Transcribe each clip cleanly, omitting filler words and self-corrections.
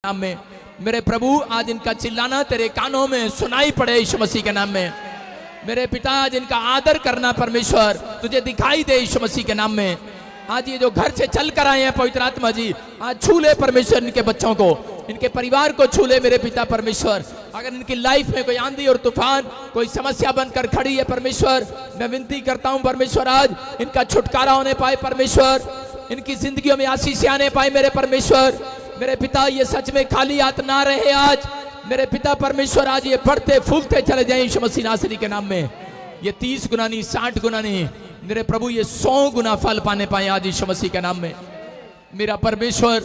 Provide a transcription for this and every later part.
नाम में। मेरे प्रभु आज इनका चिल्लाना तेरे कानों में सुनाई पड़े यीशु मसीह के नाम में। मेरे पिता आज इनका आदर करना परमेश्वर तुझे दिखाई दे यीशु मसीह के नाम में। आज ये जो घर से चल कर आए हैं पवित्र आत्मा जी, आज छू ले परमेश्वर इनके बच्चों को, इनके परिवार को छू ले मेरे पिता परमेश्वर। अगर इनकी लाइफ में कोई आंधी और तूफान कोई समस्या बनकर खड़ी है परमेश्वर, मैं विनती करता हूं परमेश्वर आज इनका छुटकारा होने पाए परमेश्वर, इनकी जिंदगियों में आशीष आने पाए मेरे परमेश्वर। मेरे पिता ये सच में खाली हाथ ना रहे आज मेरे पिता परमेश्वर, आज ये बढ़ते फूलते चले जाए यीशु मसीह नासरी के नाम में। ये 30 गुना नहीं 60 गुना नहीं मेरे प्रभु ये 100 गुना फल पाने पाए आज यीशु मसीह के नाम में। मेरा परमेश्वर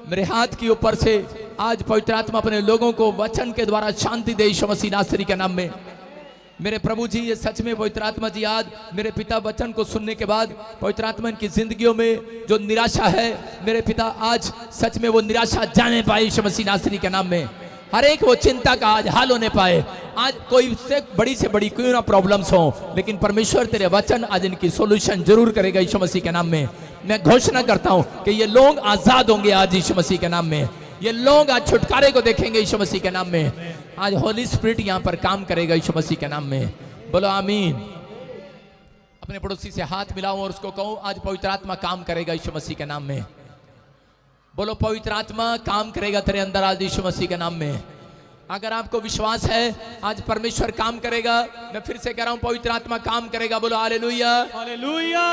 मेरे हाथ के ऊपर से आज पवित्र आत्मा अपने लोगों को वचन के द्वारा शांति दे यीशु मसीह नासरी के नाम में। मेरे प्रभु जी ये सच में पवित्र आत्मा जी आज मेरे पिता वचन को सुनने के बाद पवित्र आत्मा इनकी जिंदगियों में जो निराशा है मेरे पिता आज सच में वो निराशा जाने पाए यीशु मसीह नासरी के नाम में। हर एक वो चिंता का आज हाल होने पाए। आज कोई से बड़ी क्यों ना प्रॉब्लम्स हो, लेकिन परमेश्वर तेरे वचन आज इनकी सॉल्यूशन जरूर करेगा यीशु मसीह के नाम में। मैं घोषणा करता हूं कि ये लोग आजाद होंगे आज यीशु मसीह के नाम में। ये लोग आज छुटकारे को देखेंगे यीशु मसीह के नाम में। आज होली स्पिरिट यहां पर काम करेगा यीशु मसीह के नाम में। बोलो आमीन। अपने पड़ोसी से हाथ मिलाओ और उसको कहो आज पवित्र आत्मा काम करेगा यीशु मसीह के नाम में। बोलो पवित्र आत्मा काम करेगा तेरे अंदर आज यीशु मसीह के नाम में। अगर आपको विश्वास है आज परमेश्वर काम करेगा, मैं फिर से कह रहा हूं पवित्र आत्मा काम करेगा। बोलो हालेलुया हालेलुया।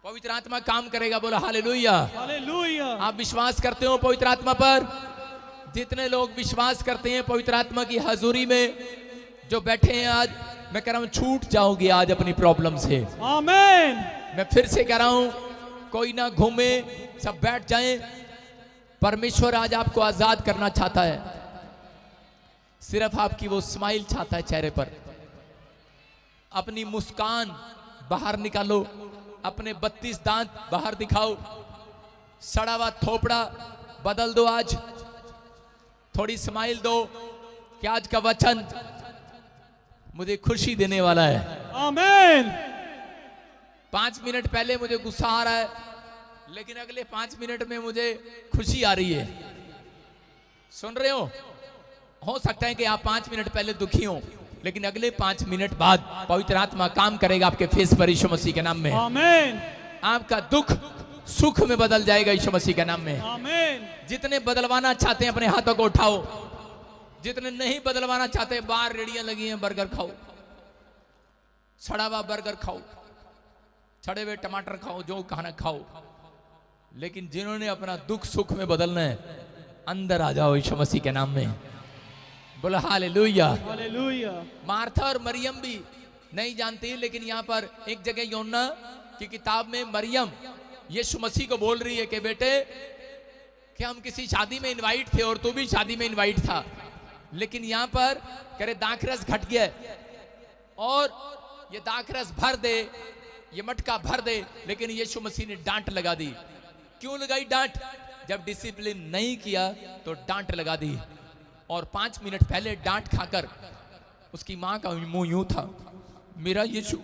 पवित्र आत्मा काम करेगा। बोलो हालेलुया हालेलुया। आप विश्वास करते हो पवित्र आत्मा पर? जितने लोग विश्वास करते हैं पवित्र आत्मा की हजूरी में जो बैठे हैं आज, मैं कह रहा हूं छूट जाओगे आज अपनी प्रॉब्लम से। आमीन। मैं फिर से कह रहा हूं कोई ना घूमे, सब बैठ जाएं। परमेश्वर आज आपको आजाद करना चाहता है। सिर्फ आपकी वो स्माइल चाहता है चेहरे पर। अपनी मुस्कान बाहर निकालो, अपने 32 दांत बाहर दिखाओ, सड़ा हुआ थोपड़ा बदल दो। आज थोड़ी स्माइल दो कि आज का वचन मुझे खुशी देने वाला है। आमीन। 5 मिनट पहले मुझे गुस्सा आ रहा है, लेकिन अगले 5 मिनट में मुझे खुशी आ रही है। सुन रहे हो सकता है कि आप 5 मिनट पहले दुखी हो, लेकिन अगले 5 मिनट बाद पवित्र आत्मा काम करेगा आपके फेस पर यीशु मसीह के नाम में। आमीन। आपका दुख सुख में बदल जाएगा यीशु मसीह के नाम में। आमीन। जितने बदलवाना चाहते हैं अपने हाथों को उठाओ, जितने नहीं बदलवाना चाहते बाहर रेडियां लगी हैं, बर्गर खाओ, सड़ा हुआ बर्गर खाओ, सड़े हुए टमाटर खाओ, जो खाना खाओ, लेकिन जिन्होंने अपना दुख सुख में बदलना है अंदर आ जाओ यीशु मसीह के नाम में। बोलो हालेलुया हालेलुया। मार्था और मरियम भी नहीं जानती, लेकिन यहाँ पर एक जगह यूहन्ना की किताब में मरियम यीशु मसीह को बोल रही है कि बेटे कि हम किसी शादी में इनवाइट थे और तू भी शादी में इनवाइट था, लेकिन यहाँ पर कह रहे दाखरस घट गया और ये दाखरस भर दे, ये मटका भर दे। लेकिन यीशु मसीह ने डांट लगा दी। क्यों लगाई डांट? जब डिसिप्लिन नहीं किया तो डांट लगा दी। और 5 मिनट पहले डांट खाकर उसकी मां का मुंह यूं था, मेरा यीशु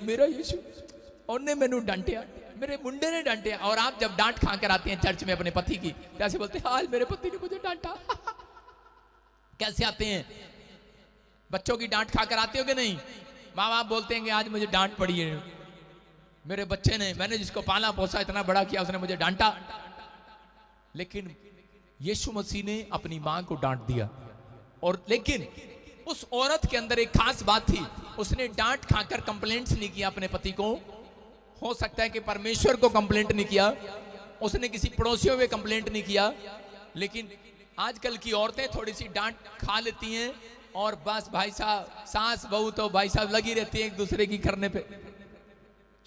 उन्हें मैनू डांटिया, मेरे मुंडे ने डांटिया। और आप जब डांट खाकर आते हैं चर्च में अपने पति की, कैसे बोलते हैं आज मेरे पति ने मुझे डांटा कैसे आते हैं? बच्चों की डांट खाकर आते हो कि नहीं? माँ बाप बोलते हैं कि आज मुझे डांट पड़ी है, मेरे बच्चे ने, मैंने जिसको पाला पोसा इतना बड़ा किया उसने मुझे डांटा। लेकिन यीशु मसीह ने अपनी मां को डांट दिया। और लेकिन उस औरत के अंदर एक खास बात थी, उसने डांट खाकर कंप्लेंट्स नहीं किया अपने पति को। हो सकता है कि परमेश्वर को कंप्लेंट नहीं किया, उसने किसी पड़ोसियों में कंप्लेंट नहीं किया, लेकिन आजकल की औरतें थोड़ी सी डांट खा लेती हैं और बस भाई साहब सास बहू तो भाई साहब लगी रहती है एक दूसरे की करने पे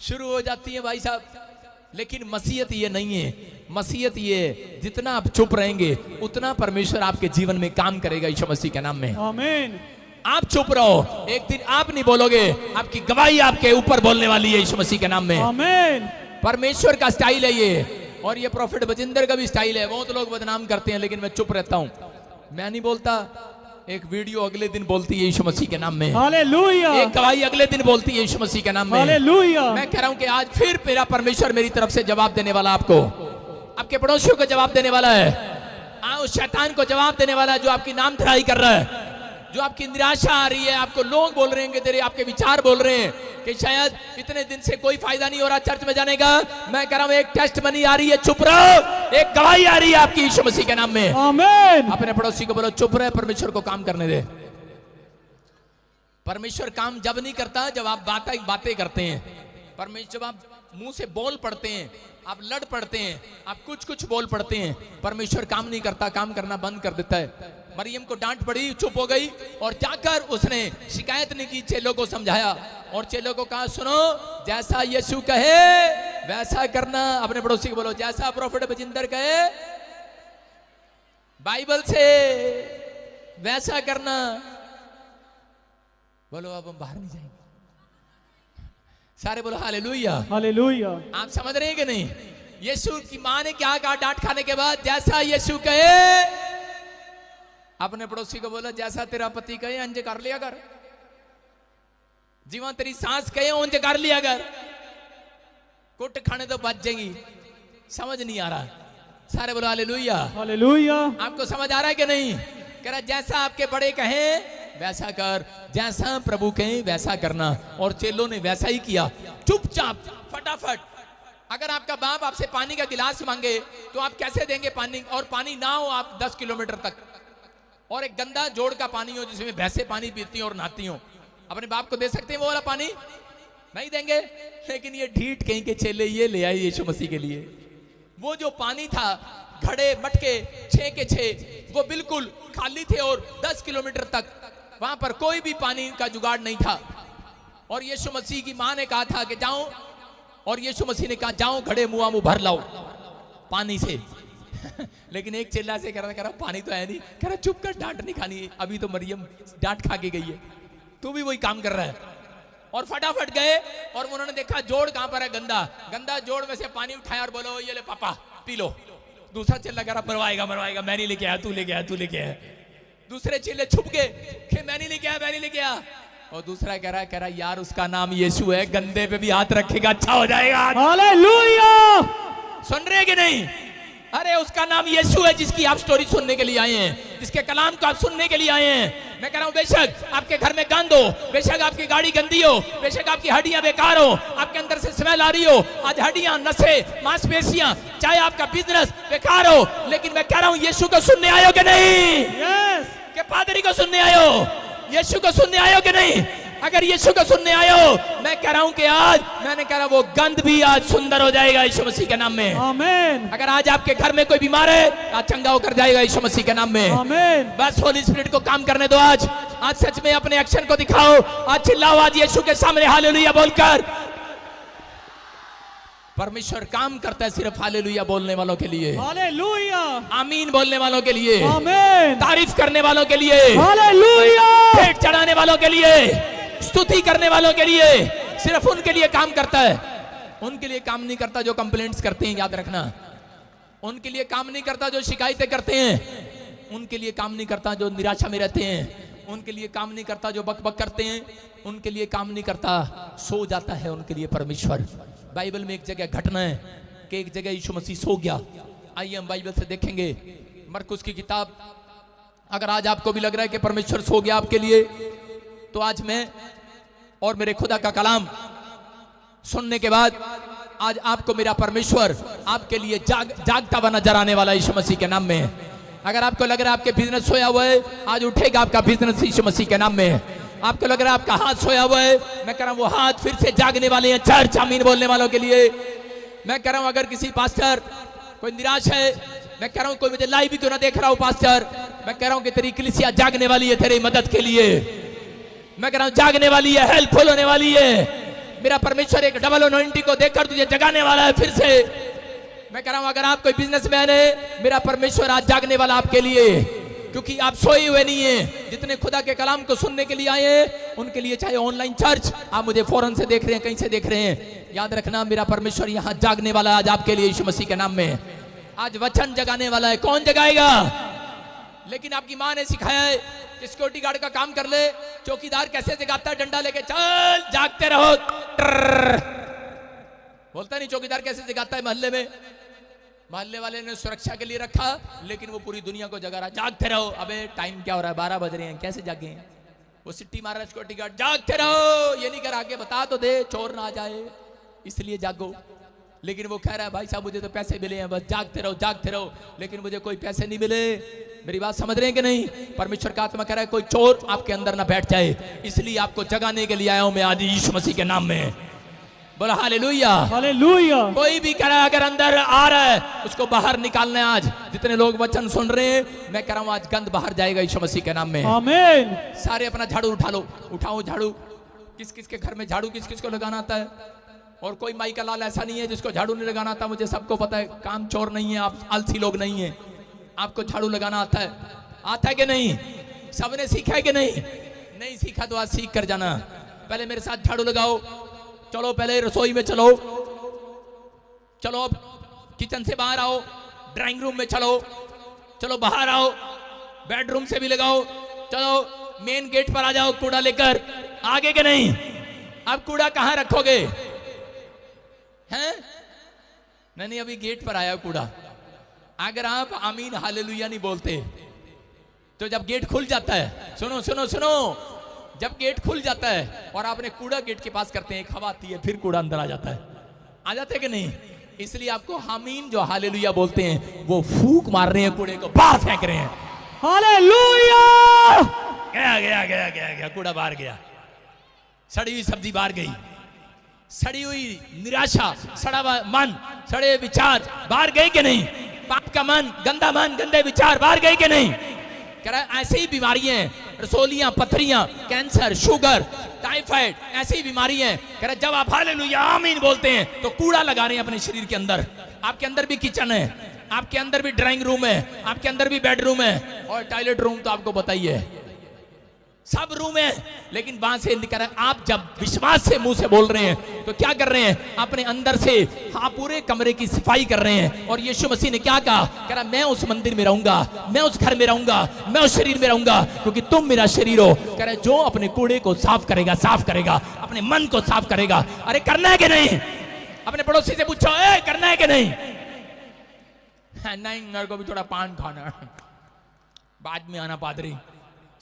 शुरू हो जाती है भाई साहब। लेकिन मसीहत ये नहीं है। मसीहत ये जितना आप चुप रहेंगे उतना परमेश्वर आपके जीवन में काम करेगा यीशु मसीह के नाम में। आमीन। आप चुप रहो, एक दिन आप नहीं बोलोगे, आपकी गवाही आपके ऊपर बोलने वाली है यीशु मसीह के नाम में। आमीन। परमेश्वर का स्टाइल है ये, और ये प्रॉफिट बजिंदर का भी स्टाइल है। बहुत लोग बदनाम करते हैं, लेकिन मैं चुप रहता हूं, मैं नहीं बोलता। एक वीडियो अगले दिन बोलती है यीशु मसीह के नाम में। हालेलुया। एक गवाही अगले दिन बोलती है यीशु मसीह के नाम में। हालेलुया। मैं कह रहा हूं कि आज फिर मेरा परमेश्वर मेरी तरफ से जवाब देने वाला, आपको आपके पड़ोसियों को जवाब देने वाला है। शैतान को जवाब देने वाला है जो आपकी नाम धराई कर रहा है, जो आपकी निराशा आ रही है, आपको लोग बोल रहे हैं कि तेरे आपके विचार बोल रहे हैं कि शायद इतने दिन से कोई फायदा नहीं हो रहा चर्च में जाने का। मैं कह रहा हूं एक टेस्ट मनी आ रही है, चुप रहो, एक गवाही आ रही है आपकी यीशु मसीह के नाम में। आमीन। अपने पड़ोसी को बोलो चुप रहे, परमेश्वर को काम करने दे। परमेश्वर काम जब नहीं करता जब आप बातें करते हैं। परमेश्वर जब आप मुंह से बोल पड़ते हैं, आप लड़ पड़ते हैं, आप कुछ बोल पड़ते हैं, परमेश्वर काम नहीं करता, काम करना बंद कर देता है। मरियम को डांट पड़ी, चुप हो गई और जाकर उसने शिकायत नहीं की, चेलों को समझाया और चेलों को कहा सुनो, जैसा यीशु कहे वैसा करना। अपने पड़ोसी को बोलो जैसा प्रोफेट बजिंदर कहे बाइबल से वैसा करना। बोलो अब हम बाहर नहीं जाएंगे। सारे बोलो हालेलुया। हालेलुया। आप समझ रहे हैं कि नहीं? यीशु की मां ने क्या कहा डांट खाने के बाद? जैसा यीशु कहे। अपने पड़ोसी को बोला जैसा तेरा पति कहे अंज कर लिया कर, जीवन तेरी सांस कहे अंज कर लिया कर, कुट खाने तो बच जाएगी। समझ नहीं आ रहा? सारे बोलो हालेलुया। हालेलुया। आपको समझ आ रहा है कि नहीं? कह रहा जैसा आपके बड़े कहें वैसा कर, जैसा प्रभु कहें वैसा करना। और चेलों ने वैसा ही किया, चुपचाप फटाफट। अगर आपका बाप आपसे पानी का गिलास मांगे तो आप कैसे देंगे पानी? और पानी ना हो आप 10 किलोमीटर तक, और एक गंदा जोड़ का पानी हो जिसमें भैंसे पानी पीती और नहाती हो, अपने बाप को दे सकते हैं वो वाला पानी? नहीं देंगे। लेकिन ये ढीठ कहीं के चेले ये ले आए यीशु मसीह के लिए। वो जो पानी था, घड़े मटके 6 के 6 वो बिल्कुल खाली थे और 10 किलोमीटर तक वहां पर कोई भी पानी का जुगाड़ नहीं था। और यीशु मसीह की मां ने कहा था कि जाओ, और यीशु मसीह ने कहा जाओ घड़े मुआ मुंह भर लाओ पानी से। लेकिन एक चिल्ला से कह रहा पानी तो है नहीं, कह रहा चुप कर, डांट नहीं खानी, अभी तो मरियम डांट खा के गई है, तू भी वही काम कर रहा है। और फटाफट गए और उन्होंने देखा जोड़ कहां पर है, गंदा जोड़ में से पानी उठाया और बोलो ये ले पापा पी लो। दूसरा चिल्ला कह रहा मरवाएगा, मैं नहीं लेके आया, तू लेके आया। दूसरे चिल्ले छुप गए कि मैं नहीं लेके आया। और दूसरा कह रहा यार उसका नाम यीशु है, गंदे पे भी हाथ रखेगा अच्छा हो जाएगा। हालेलुया। सुन रहे कि नहीं? अरे उसका नाम यीशु है जिसकी आप स्टोरी सुनने के लिए आए हैं, जिसके कलाम को आप सुनने के लिए आए हैं। मैं कह रहा हूं बेशक आपके घर में गंद हो, बेशक आपकी गाड़ी गंदी हो, बेशक आपकी हड्डियां बेकार हो, आपके अंदर से स्मेल आ रही हो, आज हड्डियां, नसें, मांसपेशियां, चाहे आपका बिजनेस बेकार हो, लेकिन मैं कह रहा हूं यीशु को सुनने आयो कि नहीं? यस। के पादरी को सुनने आयो? यीशु को सुनने आयो कि नहीं? अगर यीशु को सुनने आयो, मैं कह रहा हूं कि आज मैंने कह रहा वो गंद भी आज सुंदर हो जाएगा यीशु मसीह के नाम में। आमीन। अगर आज आपके घर में कोई बीमार है आज चंगा होकर जाएगा यीशु मसीह के नाम में। आमीन। बस होली स्पिरिट को काम करने दो। आज सच में अपने एक्शन को दिखाओ, आज चिल्लाओ, आज यीशु के सामने हालेलुया बोलकर। परमेश्वर काम करता है सिर्फ हालेलुया बोलने वालों के लिए, हालेलुया। आमीन बोलने वालों के लिए, आमीन। तारीफ करने वालों के लिए, हालेलुया। भेंट चढ़ाने वालों के लिए, स्तुति करने वालों के लिए, सिर्फ उनके लिए काम करता है। उनके लिए काम नहीं करता जो कंप्लेंट्स करते हैं, याद रखना। उनके लिए काम नहीं करता जो शिकायतें करते हैं, उनके लिए काम नहीं करता जो निराशा में रहते हैं, उनके लिए काम नहीं करता जो बक करते हैं, उनके लिए काम नहीं करता, सो जाता है उनके लिए परमेश्वर। बाइबल में एक जगह घटना है कि एक जगह यीशु मसीह सो गया। आइए हम बाइबल से देखेंगे मरकुस की किताब। अगर आज आपको भी लग रहा है कि परमेश्वर सो गया आपके लिए, तो आज मैं और मेरे खुदा का कलाम सुनने के बाद आज आपको मेरा परमेश्वर आपके लिए जागता हुआ नजर आने वाला यीशु मसीह के नाम में। अगर आपको लग रहा है आपके बिजनेस सोया हुआ है, आज उठेगा आपका बिजनेस यीशु मसीह के नाम में। आपको लग रहा है आपका हाथ सोया हुआ है, मैं कह रहा हूं वो हाथ फिर से जागने वाले हैं। चर्च आमीन बोलने वालों के लिए मैं कह रहा हूं। अगर किसी पास्टर कोई निराश है, मैं कह रहा हूं कोई मुझे लाइव भी क्यों ना देख रहा हूं पास्टर, मैं कह रहा हूं कि तेरी कलीसिया जागने वाली है तेरी मदद के लिए। मैं कह रहा हूं जागने वाली है, हेल्पफुल होने वाली है। मेरा परमेश्वर एक डबल अनॉइंटिंग को देखकर तुझे जगाने वाला है फिर से। मैं कह रहा हूं अगर आप कोई बिजनेसमैन है, मेरा परमेश्वर आज जागने वाला आपके लिए, क्योंकि आप सोए हुए नहीं हैं। जितने खुदा के कलाम को सुनने के लिए आए हैं उनके लिए, चाहे ऑनलाइन चर्च, आप मुझे फौरन से देख रहे हैं, कहीं से देख रहे हैं, याद रखना मेरा परमेश्वर यहाँ जागने वाला है आज आपके लिए यीशु मसीह के नाम में। आज वचन जगाने वाला है। कौन जगाएगा? लेकिन आपकी माँ ने सिखाया है कि सिक्योरिटी गार्ड का काम कर ले, चौकीदार कैसे जगाता है, डंडा लेके चल जागते रहो, बोलता नहीं चौकीदार कैसे जगाता है मोहल्ले में। मोहल्ले वाले ने सुरक्षा के लिए रखा, लेकिन वो पूरी दुनिया को जगा रहा, जागते रहो। अबे टाइम क्या हो रहा है, 12 बज रहे हैं, कैसे जागे? वो सिट्टी मार रहा है सिक्योरिटी गार्ड, जागते रहो, ये नहीं कर, आगे बता तो दे, चोर ना आ जाए, इसलिए जागो। लेकिन वो कह रहा है भाई साहब मुझे तो पैसे मिले हैं, बस जागते रहो जागते रहो, लेकिन मुझे कोई पैसे नहीं मिले। मेरी बात समझ रहे हैं कि नहीं? परमेश्वर का आत्मा कह रहा है कोई चोर आपके अंदर ना बैठ जाए, इसलिए आपको जगाने के लिए आया हूं मैं आज यीशु मसीह के नाम में। बोला हालेलुया, हालेलुया। कोई भी कह रहा है अगर अंदर आ रहा है उसको बाहर निकालना है। आज जितने लोग वचन सुन रहे हैं, मैं कह रहा हूं आज गंद बाहर जाएगा यीशु मसीह के नाम में। आमीन। सारे अपना झाड़ू उठा लो, उठाओ झाड़ू। किस किस के घर में झाड़ू किस किस को लगाना आता है? और कोई माई का लाल ऐसा नहीं है जिसको झाड़ू नहीं लगाना आता। मुझे सबको पता है, काम चोर नहीं है, आप आलसी लोग नहीं है, आपको झाड़ू लगाना आता है। आता है कि नहीं? सबने सीखा है कि नहीं? नहीं सीखा तो आज सीख कर जाना। पहले मेरे साथ झाड़ू लगाओ। चलो पहले रसोई में चलो, चलो अब किचन से बाहर आओ, ड्राइंग रूम में चलो, चलो बाहर आओ, बेडरूम से भी लगाओ, चलो मेन गेट पर आ जाओ कूड़ा लेकर। आगे के नहीं? अब कूड़ा कहां रखोगे? हैं? नहीं अभी गेट पर आया कूड़ा। अगर आप आमीन हालेलुया नहीं बोलते तो जब गेट खुल जाता है, सुनो सुनो सुनो, जब गेट खुल जाता है और आपने कूड़ा गेट के पास करते हैं, एक हवा आती है, फिर कूड़ा अंदर आ जाता है। आ जाते हैं कि नहीं? इसलिए आपको आमीन जो हालेलुया बोलते हैं वो फूंक मार रहे हैं, कूड़े को बाहर फेंक रहे हैं। हालेलुया। गया गया गया गया गया, कूड़ा बाहर गया। सड़ी हुई सब्जी बाहर गई, सड़ी हुई निराशा, सड़ा हुआ मन, सड़े विचार बाहर गए कि नहीं? पाप का मन, गंदे विचार बाहर गए कि नहीं? कह रहा है ऐसी ही बीमारियां, रसोलियां, पथरियां, कैंसर, शुगर, टाइफाइड, ऐसी बीमारी है। कह रहा जब आप हालेलुया आमीन बोलते हैं तो कूड़ा लगा रहे हैं अपने शरीर के अंदर। आपके अंदर भी किचन है, आपके अंदर भी ड्राइंग रूम है, आपके अंदर भी बेडरूम है, और टॉयलेट रूम तो आपको बताइए, सब रूम है। लेकिन वहां से निकल आप जब विश्वास से मुंह से बोल रहे हैं तो क्या कर रहे हैं? अपने अंदर से हाँ पूरे कमरे की सफाई कर रहे हैं। और यीशु मसीह ने क्या कहा? कह रहा मैं उस मंदिर में रहूंगा, मैं उस घर में रहूंगा, मैं उस शरीर में रहूंगा, क्योंकि तुम मेरा शरीर हो। कह रहा जो अपने कूड़े को साफ करेगा, साफ करेगा, अपने मन को साफ करेगा। अरे करना है कि नहीं? अपने पड़ोसी से पूछो, ए करना है कि नहीं? नहीं, मेरे को भी थोड़ा पान खाना, बाद में आना पादरी।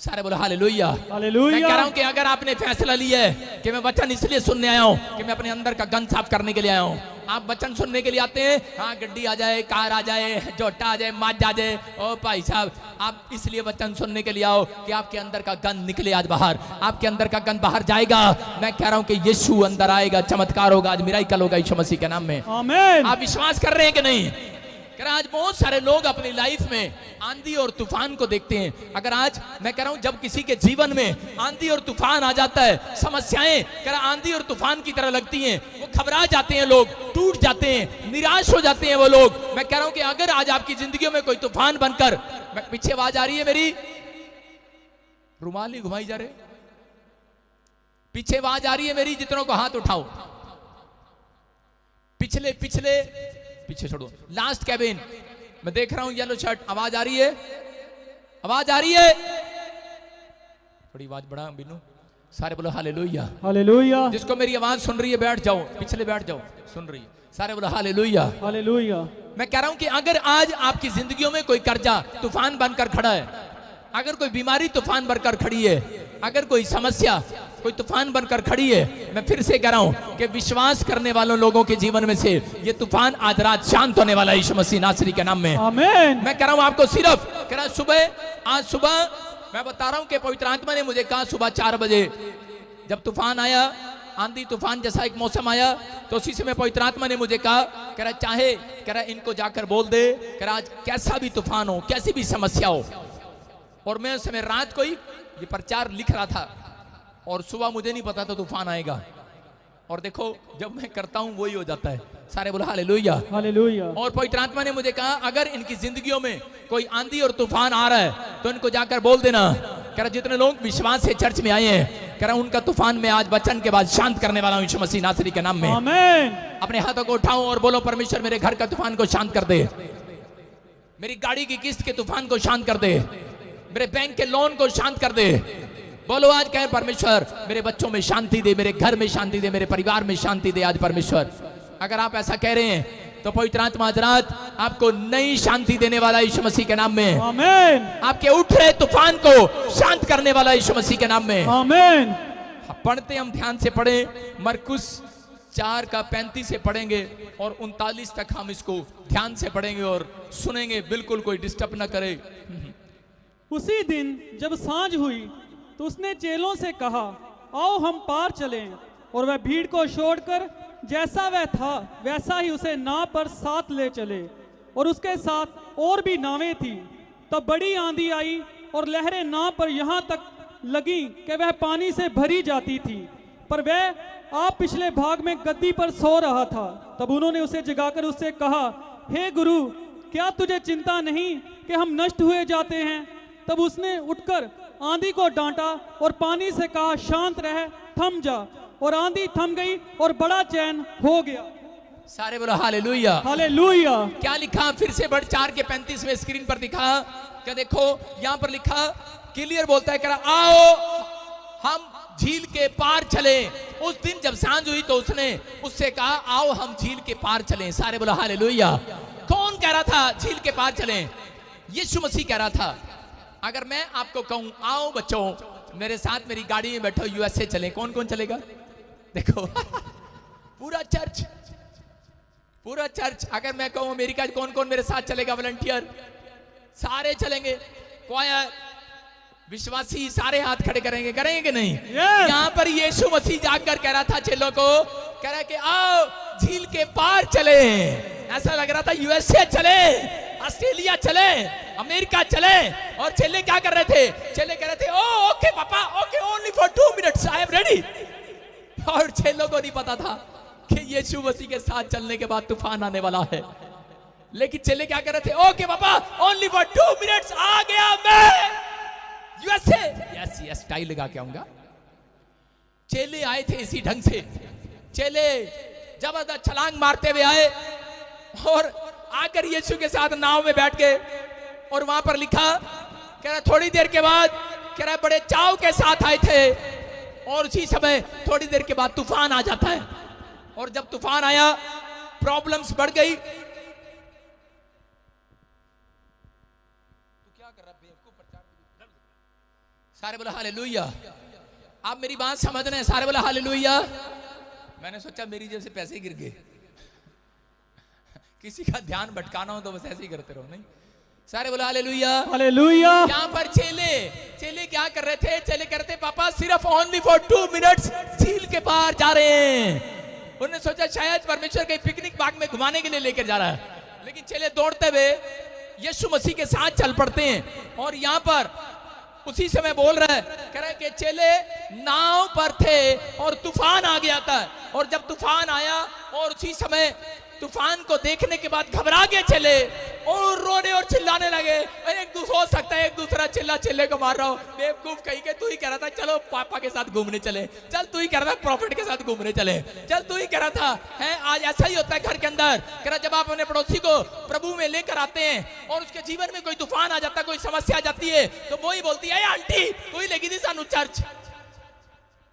सारे बोलो हालेलुया, हालेलुया। मैं कह रहा हूं कि अगर आपने फैसला लिया है कि मैं वचन इसलिए सुनने आया हूं कि मैं अपने अंदर का गंद साफ करने के लिए आया हूं। आप वचन सुनने के लिए आते हैं, हाँ गड्डी आ जाए, कार आ जाए, जोटा आ जाए, माज आ जाए, ओ भाई साहब आप इसलिए वचन सुनने के लिए आओ कि आपके अंदर का गंद निकले आज बाहर। आपके अंदर का गंद बाहर जाएगा। मैं कह रहा हूं कि यीशु अंदर आएगा, चमत्कार होगा, आज मिराकल होगा यीशु मसीह के नाम में। आमीन। आप विश्वास कर रहे हैं कि नहीं? आज बहुत सारे लोग अपनी लाइफ में आंधी और तूफान को देखते हैं। अगर आज मैं कह रहा हूं जब किसी के जीवन में आंधी और तूफान आ जाता है, समस्याएं आंधी और तूफान की तरह लगती हैं, वो घबरा जाते हैं, लोग टूट जाते हैं, निराश हो जाते हैं वो लोग। मैं कह रहा हूं कि अगर आज आपकी जिंदगी में कोई तूफान बनकर, पीछे आवाज आ रही है मेरी, रुमाल ही घुमाई जा रहे, पीछे आवाज आ रही है मेरी, जितनों को हाथ उठाओ, पिछले पिछले पीछे छोड़ो, लास्ट कैबिन मैं देख रहा हूं येलो शर्ट, आवाज आ रही है, आवाज आ रही है, थोड़ी आवाज बढ़ा बिनू। सारे बोलो हालेलुया, हालेलुया। जिसको मेरी आवाज सुन रही है बैठ जाओ, पिछले बैठ जाओ, सुन रही है, सारे बोलो हालेलुया, हालेलुया। मैं कह रहा हूं कि अगर आज आपकी जिंदगियों में कोई कर्जा तूफान बनकर खड़ा है, अगर कोई बीमारी तूफान बनकर खड़ी है, अगर कोई समस्या कोई तूफान बनकर खड़ी है, मैं फिर से कह रहा हूं कि विश्वास करने वालों लोगों के जीवन में से ये तूफान आज रात शांत होने वाला है यीशु मसीह नासरी के नाम में। आमीन। मैं कह रहा हूं आपको सिर्फ कह रहा सुबह, आज सुबह मैं बता रहा हूं कि पवित्र आत्मा ने मुझे कहा सुबह 4 बजे जब तूफान आया, आंधी तूफान जैसा एक मौसम आया, तो उसी समय पवित्र आत्मा ने मुझे कहा, कह रहा चाहे कह रहा इनको जाकर बोल दे, कह रहा आज कैसा भी तूफान हो, कैसी भी समस्या हो। और मैं उस समय रात को ही ये प्रचार लिख रहा था और सुबह मुझे नहीं पता था तूफान आएगा, और देखो जब मैं करता हूं वही हो जाता है। सारे बोला हालेलुया, हालेलुया। और पवित्र आत्मा ने मुझे कहा अगर इनकी जिंदगियों में कोई आंधी और तूफान आ रहा है तो इनको जाकर बोल देना, कह रहा जितने लोग विश्वास से चर्च में आए हैं, कह रहा उनका तूफान में आज वचन के बाद शांत करने वाला हूं यीशु मसीह नासरी के नाम में। आमीन। अपने हाथों को उठाओ और बोलो परमेश्वर मेरे घर का तूफान को शांत कर दे, मेरी गाड़ी की किस्त के तूफान को शांत कर दे, मेरे बैंक के लोन को शांत कर दे। बोलो आज कहें परमेश्वर मेरे बच्चों में शांति दे, मेरे घर में शांति दे, मेरे परिवार में शांति दे आज परमेश्वर। अगर आप ऐसा कह रहे हैं तो पवित्र आत्मा आज रात आपको नई शांति देने वाला यीशु मसीह के नाम में, आमीन आपके उठ रहे तूफान को शांत करने वाला यीशु मसीह के नाम में। आमीन। पढ़ते हम ध्यान से पढ़े, मरकुस 4:35 से पढ़ेंगे और 39 तक हम इसको ध्यान से पढ़ेंगे और सुनेंगे, बिल्कुल कोई डिस्टर्ब ना करे। उसी दिन जब सांझ हुई तो उसने चेलों से कहा, आओ हम पार चलें। और वह भीड़ को छोड़कर जैसा वह था वैसा ही उसे नाव पर साथ ले चले, और उसके साथ और भी नावें थी। तब बड़ी आंधी आई और लहरें नाव पर यहाँ तक लगी कि वह पानी से भरी जाती थी, पर वह आप पिछले भाग में गद्दी पर सो रहा था। तब उन्होंने उसे जगाकर उससे कहा, हे गुरु, क्या तुझे चिंता नहीं कि हम नष्ट हुए जाते हैं? तब उसने उठकर आंधी को डांटा और पानी से कहा, शांत रह, थम जा। और आंधी थम गई और बड़ा चैन हो गया। सारे बोलो हालेलुया। हालेलुया। क्या लिखा? फिर से बढ़ 4:35 में स्क्रीन पर दिखा, क्या देखो यहां पर लिखा, क्लियर बोलता है, कह रहा आओ हम झील के पार चले। उस दिन जब सांझ हुई तो उसने उससे कहा, आओ हम झील के पार चलें। सारे बोलो हालेलुया। कौन कह रहा था झील के पार चलें? यीशु मसीह कह रहा था। अगर मैं आपको कहूं, आओ बच्चों मेरे साथ मेरी गाड़ी में बैठो, यूएसए चलें, कौन कौन चलेगा? देखो पूरा चर्च। अगर मैं कहूं अमेरिका, कौन कौन मेरे साथ चलेगा? वॉलंटियर सारे चलेंगे, क्वायर, विश्वासी सारे हाथ खड़े करेंगे कि नहीं? Yes. यहाँ पर यीशु मसीह जाकर कह रहा था चेलों को, कह रहा कि आओ झील के पार चले। ऐसा लग रहा था यूएसए चले, ऑस्ट्रेलिया चले, अमेरिका चले। और चेले क्या कर रहे थे? चेले कह रहे थे, ओ ओके पापा, okay, only for 2 minutes, I am ready. और चेलों को नहीं पता था कि यीशु मसीह के साथ चलने के बाद तूफान आने वाला है। लेकिन चेले क्या कर रहे थे? ओके पापा, ओनली फॉर 2 मिनट्स, आ गया मैं यूएसए। यस यस, टाई लगा के आऊंगा। चेले आए थे इसी ढंग से। चेले जबरदस्त छलांग मारते हुए आए और आकर यीशु के साथ नाव में बैठ गए। और वहां पर लिखा, कह रहा थोड़ी देर के बाद, कह रहा बड़े चाव के साथ आए थे। और उसी समय थोड़ी देर के बाद तूफान आ जाता है। और जब तूफान आया, प्रॉब्लम्स बढ़ गई। तू क्या कर रहा है? सारे बोला हालेलुया। आप मेरी बात समझ रहे हैं? सारे बोला हालेलुया। मैंने सोचा मेरी जेब से पैसे गिर गए। किसी का ध्यान भटकाना हो तो बस ऐसे ही करते रहो, नहीं? सारे बोला हालेलुया। हालेलुया। यहाँ पर चेले क्या कर रहे थे? चेले करते, पापा सिर्फ ओनली फॉर 2 मिनट्स झील के पार जा रहे हैं। उन्होंने सोचा शायद परमेश्वर के पिकनिक बाग में घुमाने के लिए लेकर जा रहा है। लेकिन चेले दौड़ते हुए यीशु मसीह के साथ चल पड़ते हैं। और यहाँ पर उसी समय बोल रहा है, कह रहा है कि चेले नाव पर थे और तूफान आ गया था। और जब तूफान आया और उसी समय तूफान को देखने के बाद घबरा गए चले और रोने और चिल्लाने लगे। हो सकता है एक दूसरा चेले को मार रहा हो, बेवकूफ कहीं के। तू ही कह रहा था चलो पापा के साथ घूमने चले, चल तू ही कह रहा था प्रॉफिट के साथ घूमने चले, चल तू ही कह रहा था है। आज ऐसा ही होता है घर के अंदर। कह रहा जब आप अपने पड़ोसी को प्रभु में लेकर आते हैं और उसके जीवन में कोई तूफान आ जाता है, कोई समस्या आ जाती है, तो वो ही बोलती है, आंटी तू ही लेगी थी सानू चर्च,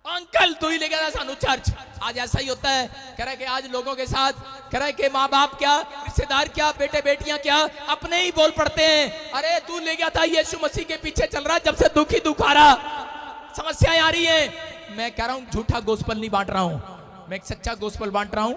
अंकल तू ही ले गया सानू चर्च। आज ऐसा ही होता है। कह रहा है कि आज लोगों के साथ, कह रहा है कि माँ बाप क्या, रिश्तेदार क्या, बेटे बेटियां क्या, अपने ही बोल पड़ते हैं। अरे तू ले गया था, यीशु मसीह के पीछे चल रहा, जब से दुख ही दुख आ रहा, समस्याएं आ रही है। मैं कह रहा हूं झूठा गोस्पल नहीं बांट रहा हूं, मैं एक सच्चा गोस्पल बांट रहा हूं।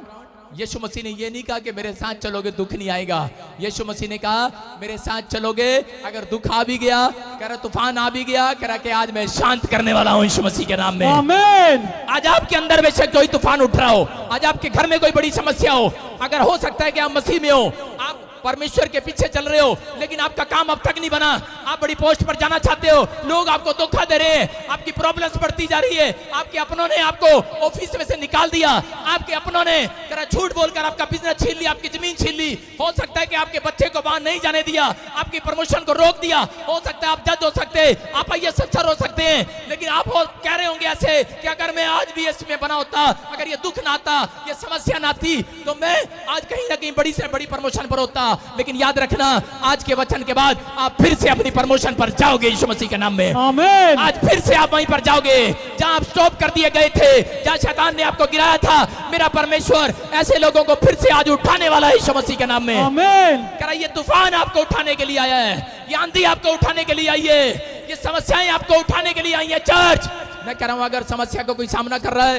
यीशु मसीह ने ये नहीं कहा कि मेरे साथ चलोगे दुख नहीं आएगा। यीशु मसीह ने कहा मेरे साथ चलोगे, अगर दुख आ भी गया, कह रहा तूफान आ भी गया, कह रहा कि आज मैं शांत करने वाला हूं यीशु मसीह के नाम में। आमीन। आज आपके अंदर बेशक कोई तूफान उठ रहा हो, आज आपके घर में कोई बड़ी समस्या हो, अगर हो सकता है कि आप मसीह में हो, आप परमेश्वर के पीछे चल रहे हो, लेकिन आपका काम अब तक नहीं बना, आप बड़ी पोस्ट पर जाना चाहते हो, लोग आपको धोखा दे रहे हैं, आपकी प्रॉब्लम्स बढ़ती जा रही है, आपके अपनों ने आपको ऑफिस में से निकाल दिया, आपके अपनों ने जरा झूठ बोलकर आपका बिजनेस छीन लिया, आपकी जमीन छीन ली, हो सकता है कि आपके बच्चे को बाहर नहीं जाने दिया, आपकी प्रमोशन को रोक दिया, हो सकता है आप जज हो सकते हैं, आप IAS अफसर हो सकते हैं, लेकिन आप कह रहे होंगे करोगे ऐसे कि अगर मैं आज भी इसमें बना होता, अगर ये दुख ना आता, ये समस्या ना आती, तो मैं आज कहीं ना कहीं बड़ी से बड़ी प्रमोशन पर होता। लेकिन याद रखना, आज के वचन के बाद आप फिर से अपनी प्रमोशन पर जाओगे यीशु मसीह के नाम में। आमीन। आज फिर से आप वहीं पर जाओगे जहां आप स्टॉप कर दिए गए थे, जहां शैतान ने आपको गिराया था। मेरा परमेश्वर ऐसे लोगों को फिर से आज उठाने वाला है यीशु मसीह के नाम में। आमीन। कह रहा ये तूफान आपको उठाने के लिए आया है, ये आंधी आपको उठाने के लिए आई है, ये समस्याएं आपको उठाने के लिए आई है। चर्च, मैं कह रहा हूं अगर समस्या का कोई सामना कर रहा है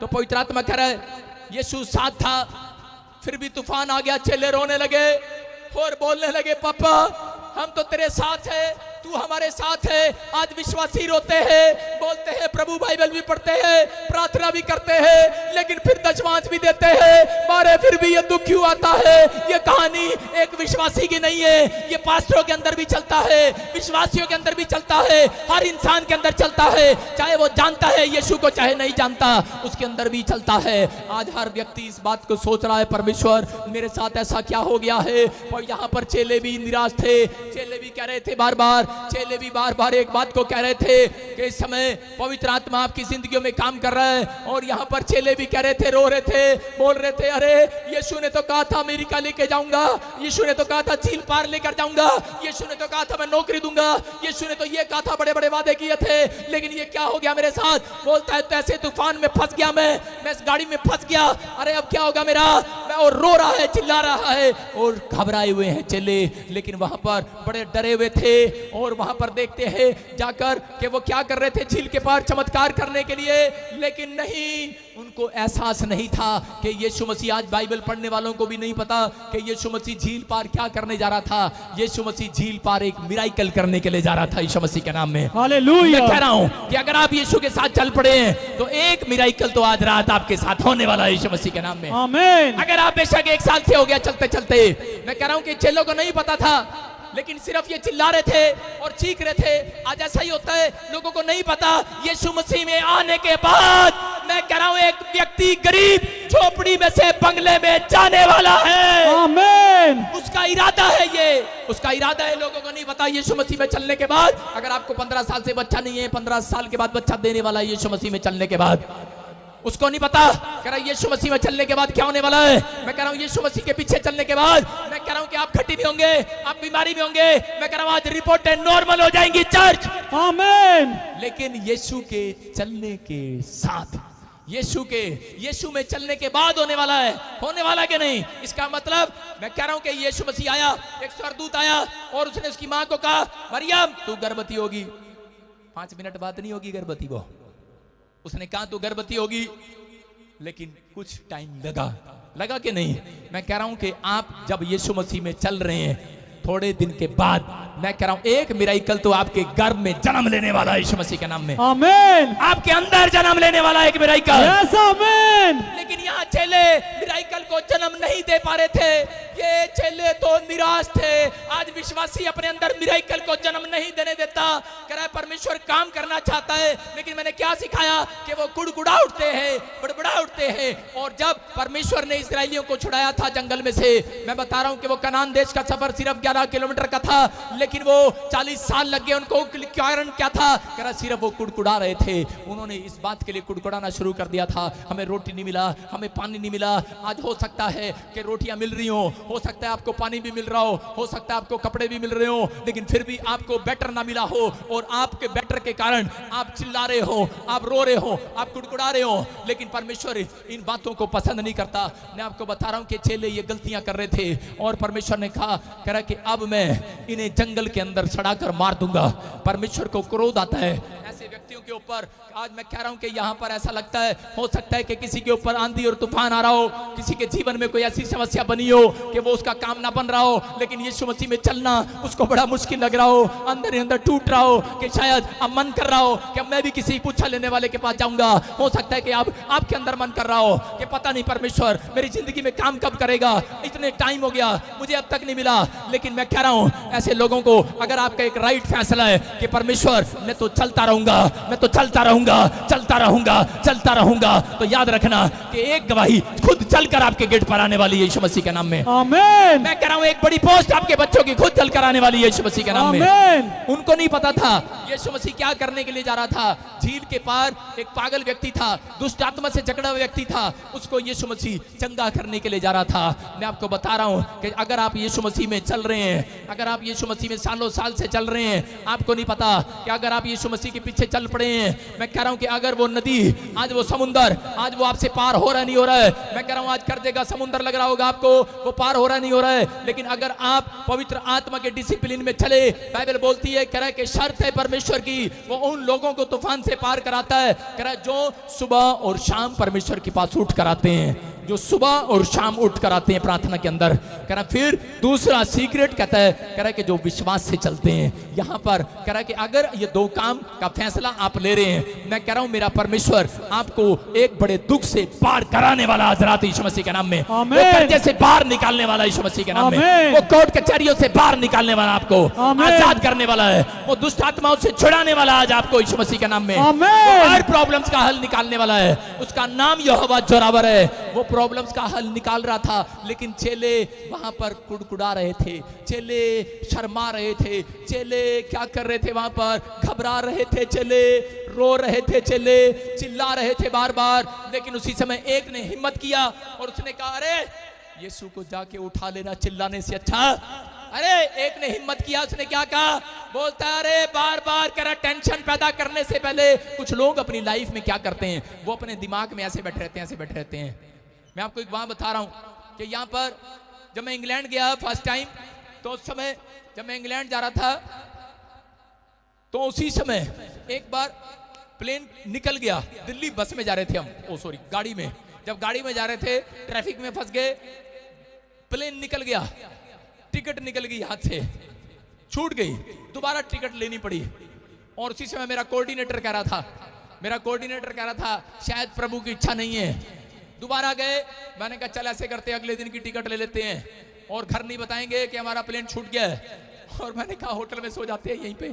तो पवित्र आत्मा कह रहा है यीशु साथ था, फिर भी तूफान आ गया। चेले रोने लगे और बोलने लगे, पापा हम तो तेरे साथ है, तू हमारे साथ है। आज विश्वासी रोते हैं, बोलते हैं, प्रभु बाइबल भी पढ़ते हैं, प्रार्थना भी करते हैं, लेकिन फिर दशमांश भी देते हैं, मारे फिर भी ये दुख क्यों आता है। ये कहानी एक विश्वासी की नहीं है, ये पास्टरों के अंदर भी चलता है, विश्वासियों के अंदर भी चलता है, हर इंसान के अंदर चलता है, चाहे वो जानता है यीशु को चाहे नहीं जानता, उसके अंदर भी चलता है। आज हर व्यक्ति इस बात को सोच रहा है, परमेश्वर मेरे साथ ऐसा क्या हो गया है। और यहाँ पर चेले भी निराश थे, चेले भी कह रहे थे बार बार, चेले भी बार बार एक बात को कह रहे थे कि इस समय पवित्र आत्मा आपकी जिंदगियों में काम कर रहा है। और यहाँ पर चेले भी कह रहे थे, रो रहे थे, बोल रहे थे, अरे यीशु ने तो कहा था अमेरिका लेके जाऊंगा, यीशु ने तो कहा था झील पार लेकर जाऊंगा, यीशु ने तो कहा था मैं नौकरी दूंगा, यीशु ने तो ये कहा था, बड़े बड़े वादे किए थे, लेकिन ये क्या हो गया मेरे साथ। बोलता है तो ऐसे तूफान में फंस गया, मैं इस गाड़ी में फंस गया, अरे अब क्या होगा मेरा। और रो रहा है, चिल्ला रहा है और घबराए हुए हैं चेले, लेकिन वहां पर बड़े डरे हुए थे। और वहां पर देखते हैं जाकर कि वो क्या कर रहे थे, झील के पार चमत्कार करने के लिए, लेकिन नहीं, उनको एहसास नहीं था कि यीशु मसीह, आज बाइबल पढ़ने वालों को भी नहीं पता कि यीशु मसीह झील पार क्या करने जा रहा था। यीशु मसीह झील पार एक मिराइकल करने के लिए जा रहा था यीशु मसीह के नाम में। हालेलुया। मैं कह रहा हूं कि अगर आप यीशु के साथ चल पड़े हैं तो एक मिराइकल तो आज रात आपके साथ होने वाला है यीशु मसीह के नाम में। आमीन। अगर आप बेशक 1 साल से हो गया चलते चलते, मैं कह रहा हूं कि चेलों को नहीं पता था, लेकिन सिर्फ ये चिल्ला रहे थे और चीख रहे थे। आज ऐसा ही होता है, लोगों को नहीं पता यीशु मसीह में आने के बाद, मैं कह रहा हूं एक व्यक्ति गरीब झोपड़ी में से बंगले में जाने वाला है। आमीन। उसका इरादा है, ये उसका इरादा है। लोगों को नहीं पता यीशु मसीह में चलने के बाद, अगर आपको 15 साल से बच्चा नहीं है, 15 साल के बाद बच्चा देने वाला है यीशु मसीह में चलने के बाद, उसको नहीं पता कह रहा यीशु मसीह में चलने के बाद क्या होने वाला है। मैं कह रहा हूं यीशु मसीह के पीछे चलने के बाद, मैं कह रहा हूं कि आप खट्टी भी होंगे, आप बीमारी भी होंगे, मैं कह रहा हूं आज रिपोर्टें नॉर्मल हो जाएंगी चर्च। आमीन। लेकिन यीशु के चलने के साथ, यीशु में चलने के बाद होने वाला है, होने वाला कि नहीं। इसका मतलब मैं कह रहा हूं कि यीशु मसीह आया, एक स्वर्गदूत आया और उसने उसकी मां को कहा, मरियम तू गर्भवती होगी। 5 मिनट बाद नहीं होगी गर्भवती वो, उसने कहा तू गर्भवती होगी, लेकिन कुछ टाइम लगा कि नहीं। मैं कह रहा हूं कि आप जब यीशु मसीह में चल रहे हैं, थोड़े दिन के बाद मैं कह रहा हूं एक मिराइकल तो आपके गर्भ में जन्म लेने वाला है यीशु मसीह के नाम में। आमीन। आपके अंदर जन्म लेने वाला एक मिराइकल। यस, आमीन। लेकिन यहाँ चेले मिराइकल को जन्म नहीं दे पा रहे थे, ये चेले तो निराश थे। आज विश्वासी अपने अंदर मिराइकल को जन्म नहीं देने देता, कह रहा है परमेश्वर काम करना चाहता है, लेकिन मैंने क्या सिखाया कि वो गुड़गुड़ा उठते हैं, बड़बड़ा उठते हैं। और जब परमेश्वर ने इस्राएलियों को छुड़ाया था जंगल में से, मैं बता रहा हूं कि वो कनान देश का सफर सिर्फ 11 किलोमीटर का था, लेकिन वो 40 साल लग गए उनको। कारण क्या था, कह रहा सिर्फ वो कुड़कुड़ा रहे थे। उन्होंने इस बात के लिए कुड़कुड़ाना शुरू कर दिया था, हमें रोटी नहीं मिला, हमें पानी नहीं मिला। आज हो सकता है कि रोटियां मिल रही हो सकता है आपको पानी भी मिल रहा हो सकता है आपको कपड़े भी मिल रहे हो, लेकिन फिर भी आपको बेटर ना मिला हो, और आपके बेटर के कारण आप चिल्ला रहे हो, आप रो रहे हो, आप कुड़कुड़ा रहे हो। लेकिन परमेश्वर इन बातों को पसंद नहीं करता। मैं आपको बता रहा हूं कि चेले ये गलतियां कर रहे थे, और परमेश्वर ने कहा, कह रहा कि अब मैं इन्हें जंगल के अंदर सड़ाकर मार दूंगा। परमेश्वर को क्रोध आता है ऐसे व्यक्तियों के ऊपर। आज मैं कह रहा हूं कि यहां पर ऐसा लगता है, हो सकता है कि किसी के ऊपर आंधी और तूफान आ रहा हो, किसी के जीवन में कोई ऐसी समस्या बनी हो कि वो उसका काम ना बन रहा हो, लेकिन यीशु मसीह में चलना उसको बड़ा मुश्किल लग रहा हो, अंदर ही अंदर टूट रहा हो कि शायद अब मन कर रहा हो कि अब मैं भी किसी पूछा लेने वाले के पास जाऊंगा। हो सकता है कि अब आपके अंदर मन कर रहा हो कि पता नहीं परमेश्वर मेरी जिंदगी में काम कब करेगा, इतने टाइम हो गया मुझे अब तक नहीं मिला। लेकिन मैं कह रहा हूं ऐसे लोगों को, अगर आपका एक राइट फैसला है कि परमेश्वर मैं तो चलता रहूंगा, मैं तो चलता रहूंगा, चलता रहूंगा, चलता रहूंगा। तो याद रखना कि एक गवाही खुद चलकर आपके गेट पर आने वाली है यीशु मसीह के नाम में। आमीन। मैं कह रहा हूं एक बड़ी पोस्ट आपके बच्चों की खुद चलकर आने वाली है यीशु मसीह के नाम में। आमीन। उनको नहीं पता था यीशु मसीह क्या करने के लिए जा रहा था। झील के पार एक पागल व्यक्ति था, दुष्ट आत्मा से जकड़ा हुआ व्यक्ति था, उसको यीशु मसीह चंगा करने के लिए जा रहा था। मैं आपको बता रहा हूं कि अगर आप यीशु मसीह में चल रहे हैं, अगर आप यीशु मसीह में सालों साल से चल रहे हैं, आपको नहीं पता कि अगर आप यीशु मसीह के पीछे चल पड़े हैं, मैं कह रहा हूं कि अगर वो नदी, आज वो समुंदर, आज वो आपसे पार हो रहा नहीं हो रहा है, मैं कह रहा हूं आज कर देगा समुंदर लग रहा होगा आपको, वो पार हो रहा नहीं हो रहा है, लेकिन अगर आप पवित्र आत्मा के डिसिप्लिन में चले, बाइबल बोलती है कह रहा है कि शर्त है परमेश्वर की, वो उन लोगों को तूफान से पार कराता है, कह रहा है जो सुबह और शाम परमेश्वर के पास उठ कर आते हैं, जो सुबह और शाम उठ कर आते हैं प्रार्थना के अंदर। कह रहा फिर दूसरा सीक्रेट कहता है, कह रहा है कि जो विश्वास से चलते हैं। यहां पर कह रहा है कि अगर ये दो काम का फैसला आप ले रहे हैं, मैं कह रहा हूं मेरा परमेश्वर आपको एक बड़े दुख से पार कराने वाला आज रात यीशु मसीह के नाम में, वो कर्जे से बाहर निकालने वाला यीशु मसीह के नाम में, वो कोर्ट कचहरियों से बाहर निकालने वाला, आपको आजाद करने वाला है, वो दुष्ट आत्माओं से छुड़ाने वाला आज आपको यीशु मसीह के नाम में, हर प्रॉब्लम्स का हल निकालने वाला है। उसका नाम यहोवा जोरावर है। वो प्रॉब्लम्स का हल निकाल रहा था, लेकिन चेले वहां पर कुड़कुड़ा रहे थे, चेले शर्मा रहे थे, चेले क्या कर रहे थे, वहां पर घबरा रहे थे, चेले रो रहे थे, चेले चिल्ला रहे थे बार बार। लेकिन उसी समय एक ने हिम्मत किया और उसने कहा अरे यीशु को जाके उठा लेना चिल्लाने से अच्छा। अरे एक ने हिम्मत किया, उसने क्या कहा, बोलता है अरे बार बार कह रहा टेंशन पैदा करने से पहले कुछ लोग अपनी लाइफ में क्या करते हैं, वो अपने दिमाग में ऐसे बैठे रहते हैं, ऐसे बैठे रहते हैं। मैं आपको एक बात बता रहा हूं कि यहाँ पर जब मैं इंग्लैंड गया फर्स्ट टाइम, तो उस समय जब मैं इंग्लैंड जा रहा था, तो उसी समय एक बार प्लेन निकल गया। दिल्ली बस में जा रहे थे हम, गाड़ी में। जब गाड़ी में जा रहे थे, ट्रैफिक में फंस गए, प्लेन निकल गया, टिकट निकल गई हाथ से, छूट गई, दोबारा टिकट लेनी पड़ी। और उसी समय मेरा कोऑर्डिनेटर कह रहा था शायद प्रभु की इच्छा नहीं है। दोबारा गए, मैंने कहा चल ऐसे करते अगले दिन की टिकट ले लेते हैं और घर नहीं बताएंगे कि हमारा प्लेन छूट गया है। और मैंने कहा होटल में सो जाते हैं यहीं पे।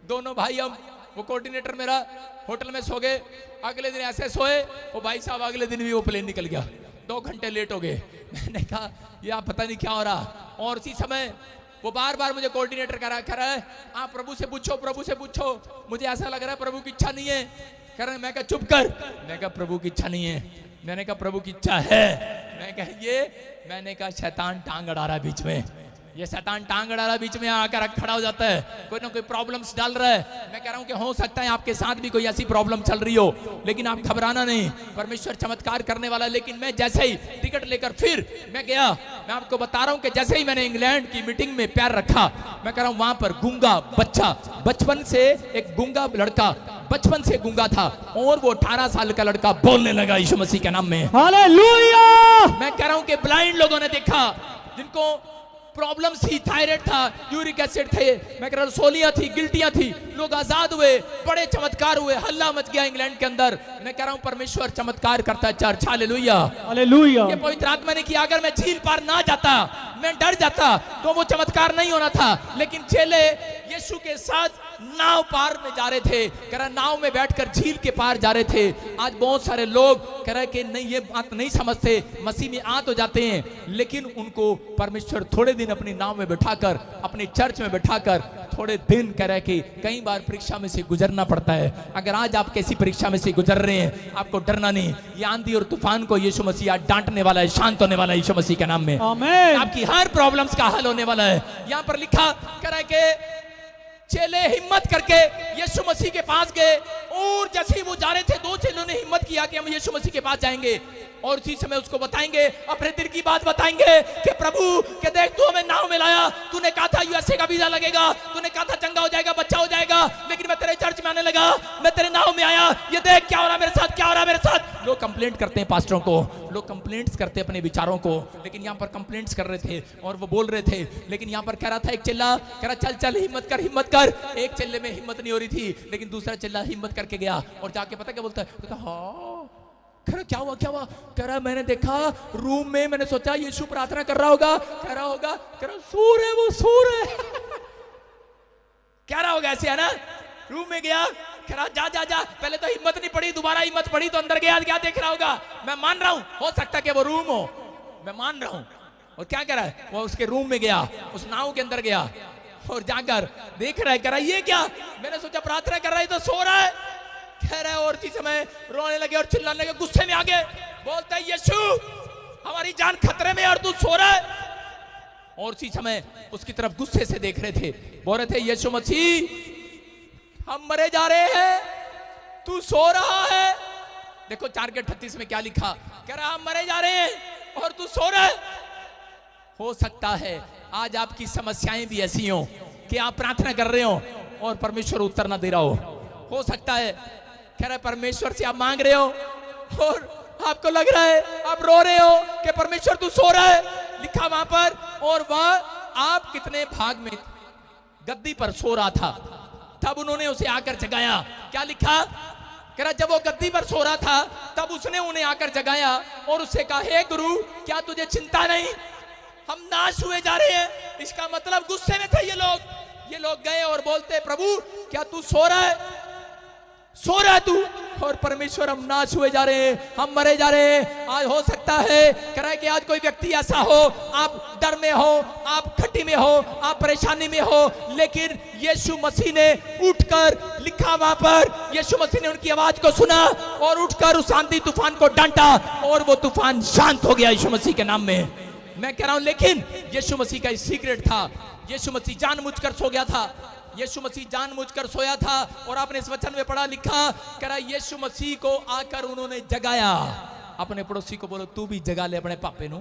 दोनों भाई, हम वो कोऑर्डिनेटर मेरा होटल में सो गए। अगले दिन ऐसे सोए, वो भाई साहब अगले दिन भी वो प्लेन निकल गया, 2 घंटे लेट हो गए। मैंने कहा यह पता नहीं क्या हो रहा। और उसी समय वो बार बार मुझे कोऑर्डिनेटर कह रहा है आप प्रभु से पूछो, मुझे ऐसा लग रहा है प्रभु की इच्छा नहीं है। कह रहे, मैं कहा चुप कर, मैं कहा प्रभु की इच्छा नहीं है, मैंने कहा प्रभु की इच्छा है। मैंने कहा शैतान टांग अड़ा रहा है बीच में, ये शैतान टांग अड़ा रहा है बीच में, आकर खड़ा हो जाता है, कोई ना कोई प्रॉब्लम्स डाल रहा है। मैं कह रहा हूं कि हो सकता है आपके साथ भी कोई ऐसी प्रॉब्लम चल रही हो, लेकिन आप घबराना नहीं, परमेश्वर चमत्कार करने वाला है। लेकिन मैं जैसे ही टिकट लेकर फिर मैं गया, मैं आपको बता रहा हूं कि जैसे ही मैंने इंग्लैंड की मीटिंग में पैर रखा, मैं कह रहा हूं वहां पर गूंगा बच्चा, बचपन से एक गूंगा लड़का, बचपन से गूंगा था, और वो 18 साल का लड़का बोलने लगा यीशु मसीह के नाम में। हालेलुया। मैं कह रहा हूं कि ब्लाइंड लोगों ने देखा, जिनको प्रॉब्लम्स थी, थायराइड था, यूरिक एसिड थे, मैं कह रहा हूं सोलियां थी, गिल्टियां थी, लोग आजाद हुए, बड़े चमत्कार हुए, हल्ला मच गया इंग्लैंड के अंदर। मैं कह रहा हूं परमेश्वर चमत्कार करता है चर्च। Hallelujah, hallelujah. ये पवित्र आत्मा ने किया। अगर मैं झील पार ना जाता, मैं डर जाता, तो वो चमत्कार नहीं होना था। लेकिन चेले यीशु के साथ नाव पार में जा रहे थे, कह रहा नाव में बैठकर झील के पार जा रहे थे। आज बहुत सारे लोग कह रहे कि नहीं, ये बात नहीं समझते, मसीह में आ तो जाते हैं, लेकिन उनको परमेश्वर थोड़े दिन अपनी नाव में बैठाकर, अपनी चर्च में बैठाकर थोड़े दिन कह रहे कि कई बार परीक्षा में से गुजरना पड़ता है। अगर आज आप कैसी परीक्षा में से गुजर रहे हैं, आपको डरना नहीं। ये आंधी और तूफान को यीशु मसीह आज डांटने वाला है, शांत होने वाला है यीशु मसीह के नाम में। आमीन। आपकी हर प्रॉब्लम्स का हल होने वाला है। यहाँ पर लिखा कह रहा है कि चेले हिम्मत करके यीशु मसीह के पास गए, और जैसे ही वो जा रहे थे, 2 चेलों ने हिम्मत किया कि हम यीशु मसीह के पास जाएंगे और उसी समय उसको बताएंगे, अपने दिल की बात बताएंगे कि प्रभु के देख तू हमें नाव में लाया, तूने कहा था यूएसए का वीजा लगेगा, तूने कहा था चंगा हो जाएगा, बच्चा हो जाएगा, लेकिन मैं तेरे चर्च में आने लगा, मैं तेरे नाव में आया, ये देख क्या हो रहा मेरे साथ, क्या हो रहा मेरे साथ। लोग कंप्लेंट करते हैं पास्टरों को, लोग कंप्लेंट्स करते हैं अपने विचारों को, लेकिन यहाँ पर कंप्लेंट्स कर रहे थे और वो बोल रहे थे। लेकिन यहाँ पर कह रहा था एक चिल्ला, कह रहा चल चल हिम्मत कर, हिम्मत कर। एक चिल्ले में हिम्मत नहीं हो रही थी, लेकिन दूसरा चिल्ला हिम्मत करके गया और जाके पता क्या बोलता है, हाँ कह रहा क्या हुआ, क्या हुआ, कह रहा मैंने देखा रूम में, मैंने सोचा यीशु प्रार्थना कर रहा होगा, कह रहा होगा, कह रहा सूर है, वो सूर है कह रहा होगा ऐसे, है ना। रूम में गया, कह रहा जा जा जा, पहले तो हिम्मत नहीं पड़ी, दोबारा हिम्मत पड़ी तो अंदर गया, क्या देख रहा होगा? मैं मान रहा हूं, हो सकता है कि वो रूम हो, मैं मान रहा हूं। और क्या कह रहा है, वो उसके रूम में गया, उस नाव के अंदर गया और जाकर देख रहा है, कह रहा है ये क्या? मैंने सोचा प्रार्थना कर रहा है तो सो रहा है। कह रहा है और इसी समय रोने लगे और चिल्लाने लगे, गुस्से में आ गए, बोलता है यीशु हमारी जान खतरे में और तू सो रहा है। और उसी समय उसकी तरफ गुस्से से देख रहे थे, बोल रहे थे यीशु मसीह हम मरे जा रहे हैं, तू सो रहा है। देखो 4:38 में क्या लिखा, कह रहा हम मरे जा रहे हैं और तू सो रहा है। हो सकता है आज आपकी समस्याएं भी ऐसी हो कि आप प्रार्थना कर रहे हो और परमेश्वर उत्तर ना दे रहा हो सकता है कह रहा है परमेश्वर से आप मांग रहे हो और आपको लग रहा है, आप रो रहे हो कि परमेश्वर तू सो रहा है, लिखा वहां पर। और वह आप कितने भाग में गद्दी पर सो रहा था, तब उन्होंने उसे आकर जगाया। क्या लिखा, कह रहा जब वो गद्दी पर सो रहा था तब उसने उन्हें आकर जगाया और उससे कहा, हे गुरु क्या तुझे चिंता नहीं, हम नाश हुए जा रहे हैं। इसका मतलब गुस्से में थे ये लोग गए और बोलते, प्रभु क्या तू सो रहा है तू? और परमेश्वर हम नाश हुए जा रहे हैं, हम मरे जा रहे हैं। आज हो सकता है कह रहा है कि आज कोई व्यक्ति ऐसा हो, आप डर में हो, आप खट्टी में हो, आप परेशानी में हो, लेकिन यीशु मसीह ने उठकर, लिखा वहां पर, यीशु मसीह ने उनकी आवाज को सुना और उठकर उस आंधी तूफान को डांटा और वो तूफान शांत हो गया यीशु मसीह के नाम में। मैं कह रहा हूं लेकिन यीशु मसीह का सीक्रेट था, यीशु मसीह जानबूझकर सो गया था, यीशु मसीह जानबूझकर सोया था। और आपने इस वचन में पढ़ा, लिखा कह रहा यीशु मसीह को आकर उन्होंने जगाया। अपने पड़ोसी को बोलो तू भी जगा ले अपने पापे नु।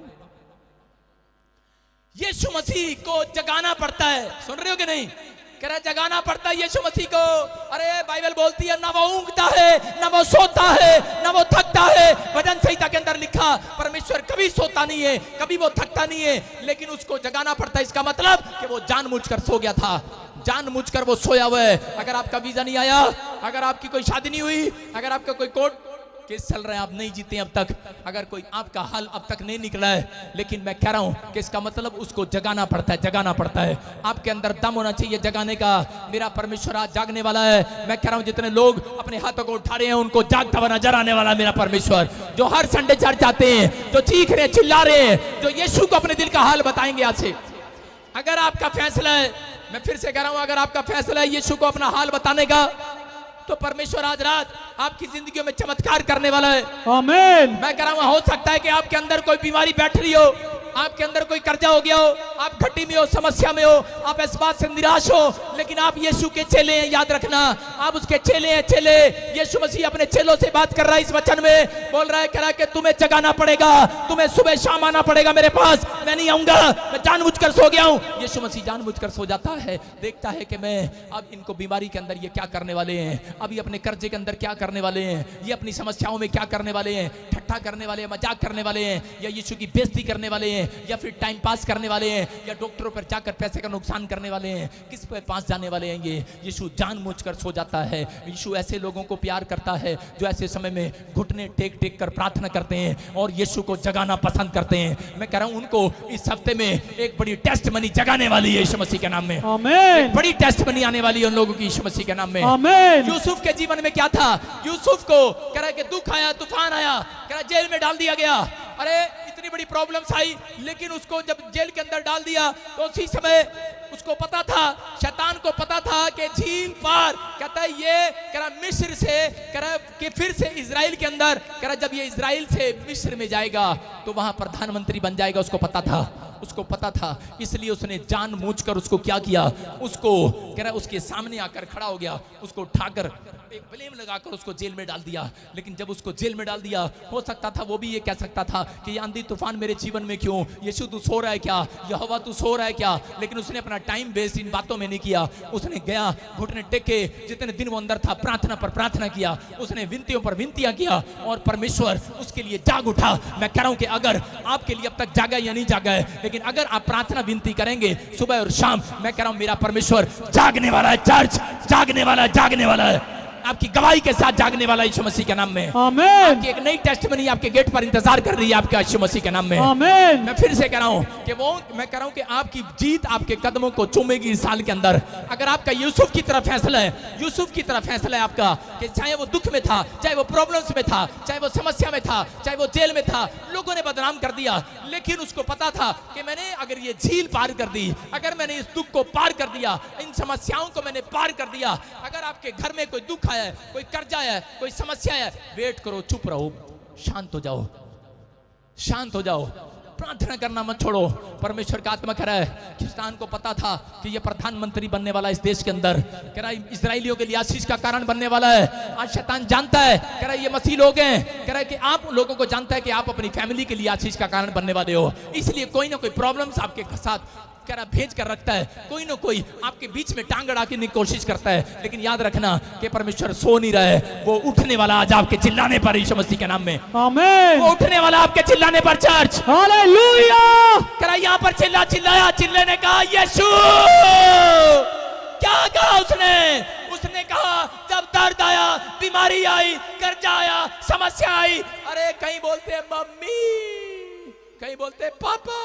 यीशु मसीह को जगाना पड़ता है, सुन रहे हो कि नहीं? कह रहा जगाना पड़ता है यीशु मसीह को। अरे बाइबल बोलती है ना वो ऊँगता है, ना वो सोता है, ना वो थकता है। भजन संहिता के अंदर लिखा परमेश्वर कभी सोता नहीं है, कभी वो थकता नहीं है, लेकिन उसको जगाना पड़ता है। इसका मतलब कि वो जानबूझकर सो गया था, जानबूझकर वो सोया हुआ है। अगर आपका वीजा नहीं आया, अगर आपकी कोई शादी नहीं हुई, अगर आपका कोई कोर्ट केस चल रहा है, आप नहीं जीते अब तक, अगर कोई आपका हाल अब तक नहीं निकला है, लेकिन मैं कह रहा हूं कि इसका मतलब उसको जगाना पड़ता है, जगाना पड़ता है। आपके अंदर दम होना चाहिए जगाने का। मेरा परमेश्वर आज जागने वाला है। मैं कह रहा हूं जितने लोग अपने हाथों को उठा रहे हैं उनको जागता हुआ नजर आने वाला मेरा परमेश्वर, जो हर संडे चर्च जाते हैं, जो चीख रहे हैं, चिल्ला रहे हैं, जो यीशु को अपने दिल का हाल बताएंगे आज से। अगर आपका फैसला है, मैं फिर से कह रहा हूं, अगर आपका फैसला है यीशु को अपना हाल बताने का, तो परमेश्वर आज रात आपकी जिंदगियों में चमत्कार करने वाला है। आमीन। मैं कह रहा हूं हो सकता है कि आपके अंदर कोई बीमारी बैठ रही हो, आपके अंदर कोई कर्जा हो गया हो, आप खट्टी में हो, समस्या में हो, आप इस बात से निराश हो, लेकिन आप यीशु के चेले हैं, याद रखना आप उसके चेले हैं। चेले यीशु मसीह अपने चेलों से बात कर रहा है, इस वचन में बोल रहा है, कह रहा है कि तुम्हें जगाना पड़ेगा, तुम्हें सुबह शाम आना पड़ेगा मेरे पास, मैं नहीं आऊंगा, मैं जानबूझकर सो गया हूं। यीशु मसीह जानबूझकर सो जाता है, देखता है कि मैं अब इनको बीमारी के अंदर ये क्या करने वाले हैं, अभी अपने कर्जे के अंदर क्या करने वाले हैं, ये अपनी समस्याओं में क्या करने वाले हैं, ठट्ठा करने वाले हैं, मजाक करने वाले हैं, या यीशु की बेइज्जती करने वाले हैं, या फिर टाइम पास करने वाले हैं, या डॉक्टरों पर जाकर पैसे का नुकसान करने वाले हैं, किस पे पास जाने वाले हैं। ये यीशु जानबूझकर सो जाता है। यीशु ऐसे लोगों को प्यार करता है जो ऐसे समय में घुटने टेक टेक कर प्रार्थना करते हैं और यीशु को जगाना पसंद करते हैं। मैं कह रहा हूं उनको इस हफ्ते में एक बड़ी टेस्ट मनी जगाने वाली है यीशु मसीह के नाम में। आमीन। बड़ी टेस्ट मनी आने वाली है उन लोगों की यीशु मसीह के नाम में। आमीन। यूसुफ के जीवन में क्या था, यूसुफ को कह रहा है कि दुख आया, तूफान आया, कह रहा जेल में डाल दिया गया। अरे इतनी बड़ी प्रॉब्लम्स आई, लेकिन उसको जब जेल के अंदर डाल दिया तो उसी समय उसको पता था, शैतान को पता था कि झील पार, कहता है ये कह रहा मिस्र से, कह रहा कि फिर से इजराइल के अंदर, कह रहा जब ये इजराइल से मिस्र में जाएगा तो वहां प्रधानमंत्री बन जाएगा। उसको पता था, उसको पता था, इसलिए उसने जानबूझकर उसको क्या किया, उसको कह रहा उसके सामने आकर खड़ा हो गया, उसको उठाकर एक ब्लेम लगाकर उसको जेल में डाल दिया। लेकिन जब उसको जेल में डाल दिया, हो सकता था वो भी ये कह सकता था कि ये आंधी तूफान मेरे जीवन में क्यों, यीशु तू सो रहा है क्या, यहोवा तू सो रहा है क्या। लेकिन उसने अपना टाइम वेस्ट इन बातों में नहीं किया, उसने गया घुटने टेके, जितने दिन वो अंदर था प्रार्थना पर प्रार्थना किया, उसने विनतियों पर विनतियां किया और परमेश्वर उसके लिए जाग उठा। मैं कह रहा हूं कि अगर आपके लिए अब तक जागा या नहीं जागा है, लेकिन अगर आप प्रार्थना विनती करेंगे सुबह और शाम, मैं कह रहा हूं मेरा परमेश्वर जागने वाला है, चर्च जागने वाला है, जागने वाला है, आपकी गवाही के साथ जागने वाला यीशु मसीह के नाम में। आमीन। आपकी एक नई टेस्टमनी आपके गेट पर इंतजार कर रही है आपके यीशु मसीह के नाम में। आमीन। मैं फिर से कह रहा हूं कि कि वो, मैं कह रहा हूं कि आपकी जीत आपके कदमों को चूमेगी इस साल के अंदर। अगर आपका यूसुफ की तरफ फैसला है, यूसुफ की तरफ फैसला है आपका, कि चाहे वो दुख में था, चाहे वो प्रॉब्लम्स में था, चाहे वो समस्या में था, चाहे वो जेल में था, लोगों ने बदनाम कर दिया, लेकिन उसको पता था कि मैंने अगर ये झील पार कर दी, अगर मैंने इस दुख को पार कर दिया, इन समस्याओं को मैंने पार कर दिया। अगर आपके घर में कोई दुख आया है, कोई कर्जा है, कोई समस्या है, वेट करो, चुप रहो, शांत हो जाओ, शांत हो जाओ, प्रार्थना करना मत छोड़ो। परमेश्वर का आत्मा कह रहा है, किसान को पता था कि ये प्रधानमंत्री बनने वाला इस देश के अंदर, कह रहा है इजरायलियों के लिए आशीष का कारण बनने वाला है। आज शैतान जानता है, कह रहा है ये मसीह लोग हैं, कह रहा है कि आप लोगों को जानता है कि आप अपनी फैमिली के लिए आशीष का कारण बनने वाले हो, इसलिए कोई ना कोई प्रॉब्लम्स आपके साथ कह रहा भेज कर रखता है, कोई ना कोई आपके बीच में टांग अड़ा की कोशिश करता है। लेकिन याद रखना कि परमेश्वर सो नहीं रहा है, वो उठने वाला आज आपके चिल्लाने पर, यीशु मसीह के नाम में आमीन। वो उठने वाला आपके चिल्लाने पर। Church hallelujah. कह रहा यहाँ पर चिल्लाया, चिल्ले ने कहा यीशु, क्या कहा उसने? उसने कहा जब दर्द आया, बीमारी आई, कर्जा आया, समस्या आई, अरे कहीं बोलते मम्मी, कहीं बोलते पापा,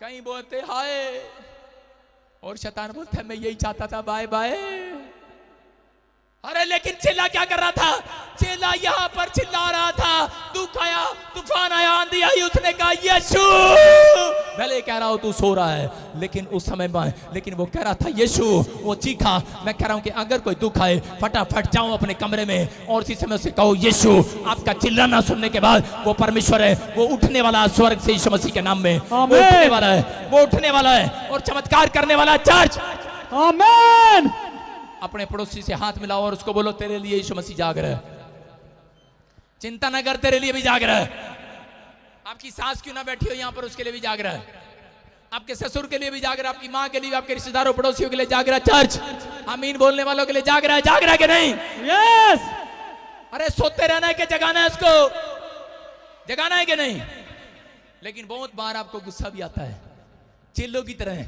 कहीं बोलते हाय, और शैतान बोलता है मैं यही चाहता था, बाय बाय। अरे लेकिन चिल्ला क्या कर रहा था? चिल्ला यहाँ पर चिल्ला रहा था, दुख आया, तूफान आया, आंधी आई, उसने कहा यीशु, भले कह रहा हो तू सो रहा है, लेकिन उस समय में, लेकिन वो कह रहा था यीशु, वो चीखा। मैं कह रहा हूं कि अगर कोई दुख आए, फटाफट जाओ अपने कमरे में और इसी समय से कहो यीशु। आपका चिल्लाना सुनने के बाद वो परमेश्वर है, वो उठने वाला स्वर्ग से यीशु मसीह के नाम में, वो उठने वाला है, वो उठने वाला है और चमत्कार करने वाला। चर्च आमीन। अपने पड़ोसी से हाथ मिलाओ और उसको बोलो तेरे लिए यीशु मसीह जाग रहा है, चिंता न कर, तेरे लिए भी जाग रहा है। आपकी सास क्यों ना बैठी हो यहाँ पर, उसके लिए भी जाग रहा है, आपके ससुर के लिए भी जाग रहा है, आपकी माँ के लिए, आपके रिश्तेदारों पड़ोसियों के लिए जाग रहा है। चर्च आमीन बोलने वालों के लिए जाग रहा है, जाग रहा है कि नहीं? यस। अरे सोते रहना है कि जगाना है? उसको जगाना है कि नहीं? लेकिन बहुत बार आपको गुस्सा भी आता है, चेलों की तरह।